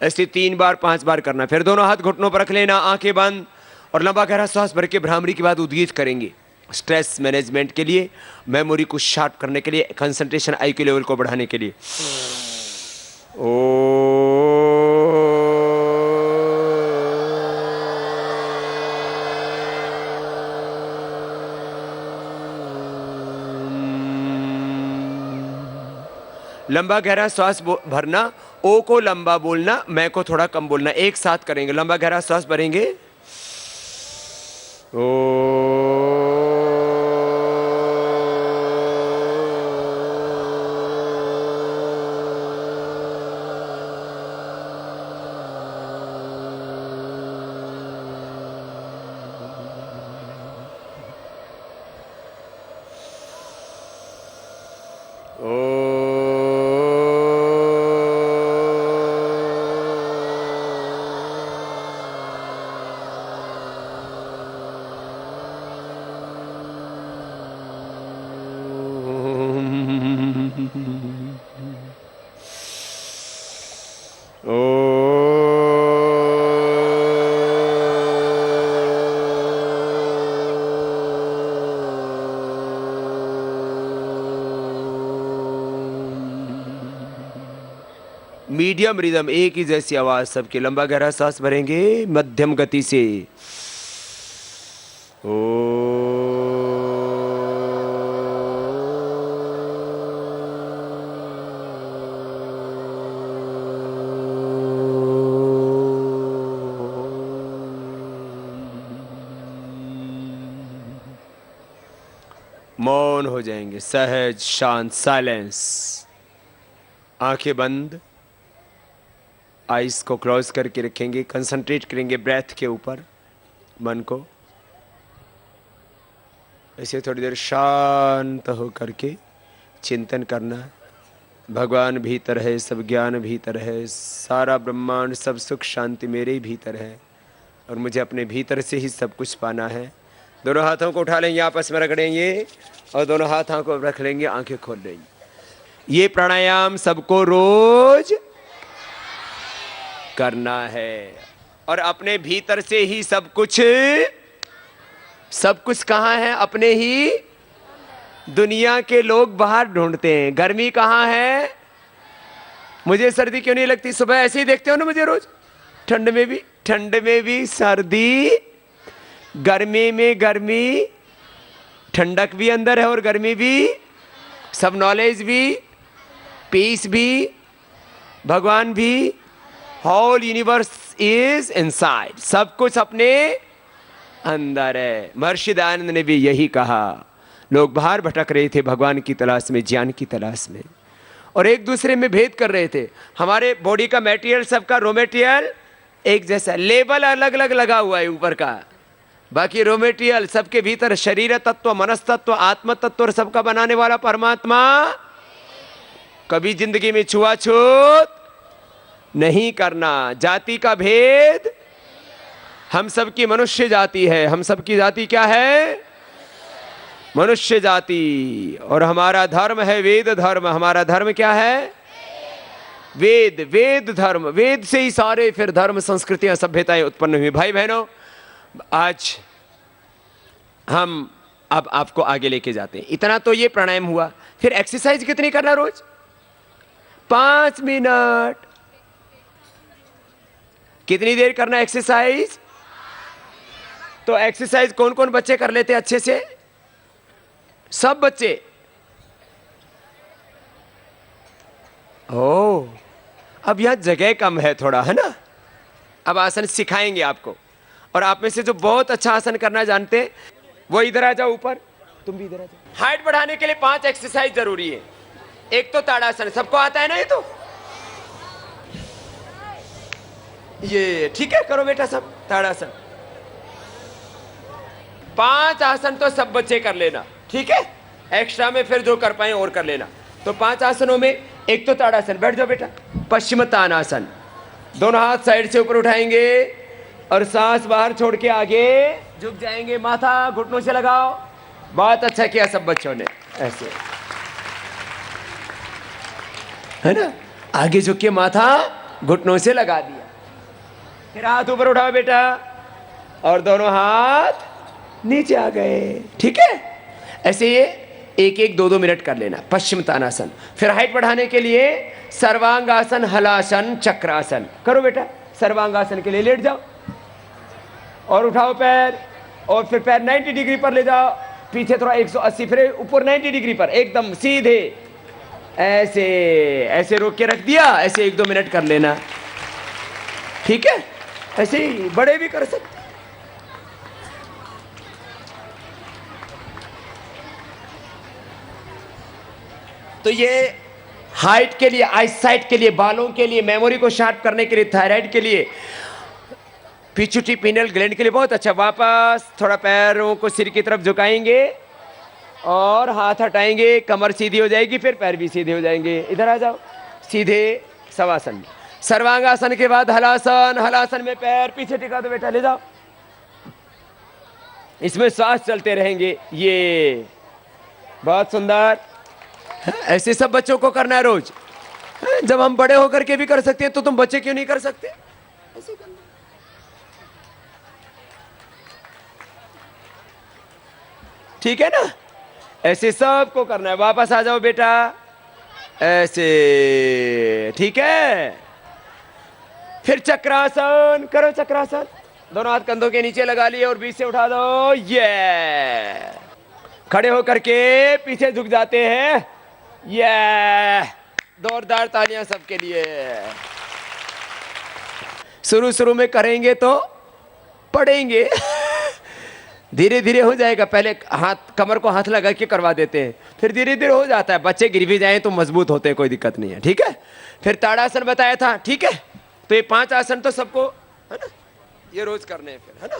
ऐसे 3 बार 5 बार करना। फिर दोनों हाथ घुटनों पर रख लेना, आंखें बंद, और लंबा गहरा सांस भर के भ्रामरी के बाद उद्गीत करेंगे। स्ट्रेस मैनेजमेंट के लिए, मेमोरी को शार्प करने के लिए, कंसंट्रेशन आईक्यू लेवल को बढ़ाने के लिए। लंबा गहरा सांस भरना, ओ को लंबा बोलना, मैं को थोड़ा कम बोलना, एक साथ करेंगे। लंबा गहरा सांस भरेंगे, मीडियम रिदम, एक ही जैसी आवाज सबकी। लंबा गहरा सांस भरेंगे मध्यम गति से। मौन हो जाएंगे, सहज शांत, साइलेंस। आंखें बंद, आइस को क्लोज करके रखेंगे। कंसंट्रेट करेंगे ब्रेथ के ऊपर, मन को ऐसे थोड़ी देर शांत हो करके चिंतन करना। भगवान भीतर है, सब ज्ञान भीतर है, सारा ब्रह्मांड, सब सुख शांति मेरे भीतर है और मुझे अपने भीतर से ही सब कुछ पाना है। दोनों हाथों को उठा लेंगे, आपस में रगड़ेंगे और दोनों हाथों को रख लेंगे, आंखें खोल लेंगे। ये प्राणायाम सबको रोज करना है और अपने भीतर से ही सब कुछ कहाँ है? अपने ही। दुनिया के लोग बाहर ढूंढते हैं, गर्मी कहाँ है, मुझे सर्दी क्यों नहीं लगती, सुबह ऐसे ही देखते हो ना मुझे रोज। ठंड में भी सर्दी, गर्मी में गर्मी, ठंडक भी अंदर है और गर्मी भी, सब नॉलेज भी, पीस भी, भगवान भी। होल यूनिवर्स इज इनसाइड, सब कुछ अपने अंदर है। महर्षि दयानंद ने भी यही कहा। लोग बाहर भटक रहे थे भगवान की तलाश में, ज्ञान की तलाश में, और एक दूसरे में भेद कर रहे थे। हमारे बॉडी का मटेरियल, सबका रॉ मटेरियल एक जैसा, लेबल अलग अलग लगा हुआ है ऊपर का, बाकी रॉ मटेरियल सबके भीतर शरीर तत्व, मनस तत्व, आत्म तत्व और सबका बनाने वाला परमात्मा। कभी जिंदगी में छुआछूत नहीं करना, जाति का भेद। हम सबकी मनुष्य जाति है, हम सबकी जाति क्या है? मनुष्य जाति। और हमारा धर्म है वेद धर्म। हमारा धर्म क्या है? वेद, वेद धर्म। वेद से ही सारे फिर धर्म, संस्कृतियां, सभ्यताएं उत्पन्न हुई। भाई बहनों, आज हम अब आपको आगे लेके जाते हैं। इतना तो ये प्राणायाम हुआ। फिर एक्सरसाइज कितनी करना रोज? 5 मिनट। कितनी देर करना एक्सरसाइज? तो एक्सरसाइज कौन कौन बच्चे कर लेते अच्छे से? सब बच्चे। ओ, अब यहां जगह कम है थोड़ा, है ना। अब आसन सिखाएंगे आपको, और आप में से जो बहुत अच्छा आसन करना जानते हैं वो इधर आ जाओ ऊपर, तुम भी इधर आ जाओ। हाइट बढ़ाने के लिए 5 एक्सरसाइज जरूरी है। एक तो ताड़ासन, सबको आता है ना ये? तो ये ठीक है, करो बेटा सब ताड़ासन। 5 आसन तो सब बच्चे कर लेना, ठीक है। एक्स्ट्रा में फिर जो कर पाए और कर लेना। तो 5 आसनों में एक तो ताड़ासन, बैठ जाओ बेटा। पश्चिमोत्तानासन, दोनों हाथ साइड से ऊपर उठाएंगे और सांस बाहर छोड़ के आगे झुक जाएंगे। माथा घुटनों से लगाओ। बहुत अच्छा किया सब बच्चों ने, ऐसे, है ना। आगे झुक के माथा घुटनों से लगा दिया। फिर हाथ ऊपर उठाओ बेटा और दोनों हाथ नीचे आ गए, ठीक है। ऐसे ये 1-1, 2-2 मिनट कर लेना। पश्चिमोत्तानासन। फिर हाइट बढ़ाने के लिए सर्वांगासन, हलासन, चक्रासन करो बेटा। सर्वांगासन के लिए लेट जाओ और उठाओ पैर, और फिर पैर 90 डिग्री पर ले जाओ, पीछे थोड़ा 180, फिर ऊपर 90 डिग्री पर एकदम सीधे, ऐसे ऐसे रोक के रख दिया। ऐसे 1-2 मिनट कर लेना, ठीक है। ऐसे ही बड़े भी कर सकते। तो ये हाइट के लिए, आईसाइट के लिए, बालों के लिए, मेमोरी को शार्प करने के लिए, थायराइड के लिए, पिट्यूटरी पिनियल ग्लैंड के लिए बहुत अच्छा। वापस थोड़ा पैरों को सिर की तरफ झुकाएंगे और हाथ हटाएंगे, कमर सीधी हो जाएगी, फिर पैर भी सीधे हो जाएंगे। इधर आ जाओ, सीधे शवासन में। सर्वांगासन के बाद हलासन, हलासन में पैर पीछे टिका दो बेटा, ले जाओ। इसमें सांस चलते रहेंगे। ये बहुत सुंदर। ऐसे सब बच्चों को करना है रोज। जब हम बड़े होकर के भी कर सकते हैं तो तुम बच्चे क्यों नहीं कर सकते? ऐसे करना। ठीक है ना? ऐसे सबको करना है। वापस आ जाओ बेटा, ऐसे, ठीक है। फिर चक्रासन करो, चक्रासन। दोनों हाथ कंधों के नीचे लगा लिए और बीच से उठा दो। ये खड़े होकर के पीछे झुक जाते हैं। ये जोरदार तालियां सबके लिए। शुरू में करेंगे तो पढ़ेंगे, धीरे धीरे हो जाएगा। पहले हाथ, कमर को हाथ लगा के करवा देते हैं, फिर धीरे धीरे हो जाता है। बच्चे गिर भी जाएं तो मजबूत होते हैं, कोई दिक्कत नहीं है। ठीक है। फिर ताड़ासन बताया था। ठीक है, तो ये 5 आसन तो सबको, है ना, ये रोज करने हैं फिर, है ना?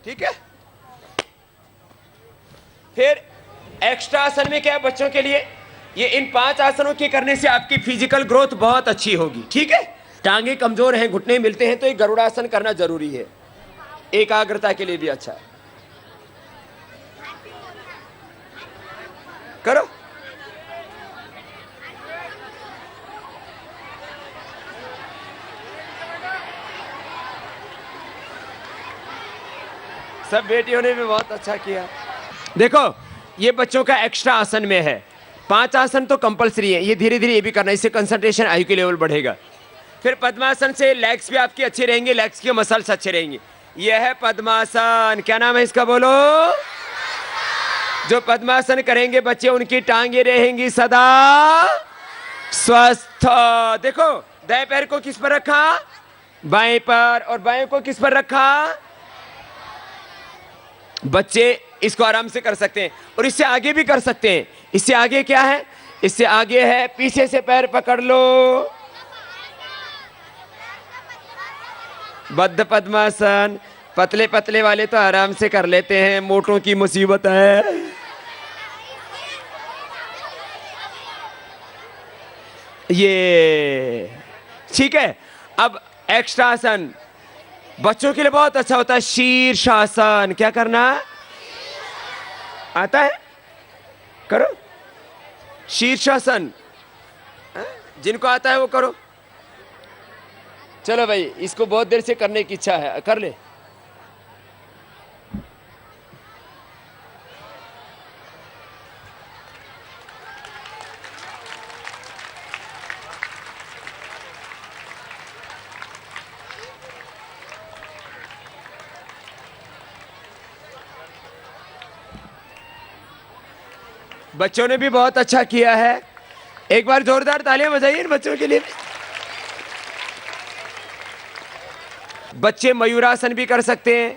ठीक है। फिर एक्स्ट्रा आसन में क्या है बच्चों के लिए? ये इन 5 आसनों के करने से आपकी फिजिकल ग्रोथ बहुत अच्छी होगी। ठीक है। टांगे कमजोर हैं, घुटने मिलते हैं, तो ये गरुड़ासन करना जरूरी है, एकाग्रता के लिए भी अच्छा है। करो। सब बेटियों ने भी बहुत अच्छा किया। देखो, ये बच्चों का एक्स्ट्रा आसन में है। 5 आसन तो कंपलसरी है, ये धीरे धीरे ये भी करना, इससे कंसंट्रेशन आयु के लेवल बढ़ेगा। फिर पद्मासन से लेग्स भी आपकी अच्छे रहेंगे, लेग्स के मसल्स अच्छे रहेंगे। यह है पद्मासन। क्या नाम है इसका बोलो? जो पद्मासन करेंगे बच्चे, उनकी टांगे रहेंगी सदा स्वस्थ। देखो, दाएं पैर को किस पर रखा? बाएं पर। और बाएं को किस पर रखा? बच्चे इसको आराम से कर सकते हैं, और इससे आगे भी कर सकते हैं। इससे आगे क्या है? इससे आगे है पीछे से पैर पकड़ लो, बद्ध पद्मासन। पतले पतले वाले तो आराम से कर लेते हैं, मोटों की मुसीबत है। ये ठीक है। अब एक्स्ट्रा आसन बच्चों के लिए बहुत अच्छा होता है, शीर्षासन। क्या करना आता है? करो शीर्षासन। जिनको आता है वो करो। चलो भाई, इसको बहुत देर से करने की इच्छा है, कर ले। बच्चों ने भी बहुत अच्छा किया है। एक बार जोरदार तालियां बजाइए इन बच्चों के लिए। बच्चे मयूरासन भी कर सकते हैं,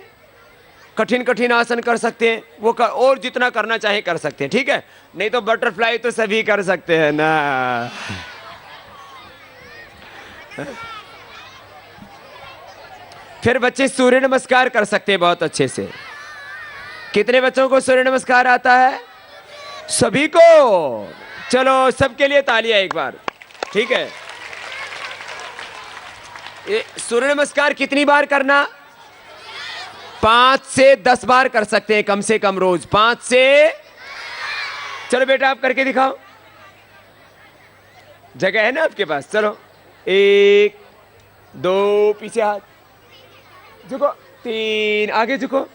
कठिन कठिन आसन कर सकते हैं, वो और जितना करना चाहे कर सकते हैं। ठीक है। नहीं तो बटरफ्लाई तो सभी कर सकते हैं ना। फिर बच्चे सूर्य नमस्कार कर सकते हैं बहुत अच्छे से। कितने बच्चों को सूर्य नमस्कार आता है? सभी को। चलो, सबके लिए तालियां एक बार। ठीक है। ये सूर्य नमस्कार कितनी बार करना? 5 से 10 बार कर सकते हैं कम से कम रोज, 5 से। चलो बेटा, आप करके दिखाओ। जगह है ना आपके पास? चलो, 1 2, पीछे हाथ, झुको, 3, आगे झुको,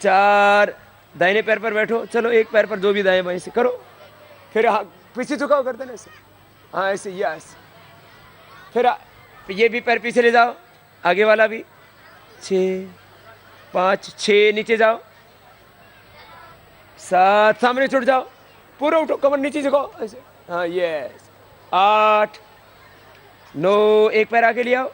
4, दाहिने पैर पर बैठो। चलो, एक पैर पर, जो भी दाएं बाएं से करो। फिर पीछे झुकाओ, करते ना ऐसे। हाँ, ऐसे, यस। फिर ये भी पैर पीछे ले जाओ, आगे वाला भी। 6, 5, 6, नीचे जाओ, 7, सामने छुट जाओ, पूरा उठो, कमर नीचे झुकाओ ऐसे। हाँ, यस। 8, 9, एक पैर आगे ले आओ,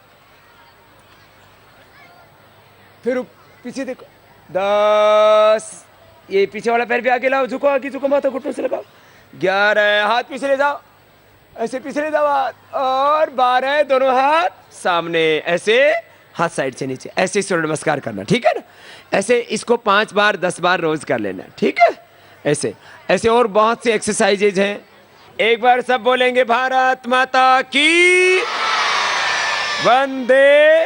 फिर पीछे देखो। 10, ये पीछे वाला पैर भी आगे लाओ, झुको, आगे झुको, माथा घुटनों से लगाओ। 11 हाथ पीछे ले जाओ, ऐसे पीछे ले जाओ हाथ, और 12 दोनों हाथ सामने, ऐसे हाथ साइड से नीचे, ऐसे सूर्य नमस्कार करना, ठीक है ना। ऐसे इसको 5 बार 10 बार रोज कर लेना, ठीक है। ऐसे ऐसे और बहुत सी एक्सरसाइजेज हैं। एक बार सब बोलेंगे, भारत माता की, वंदे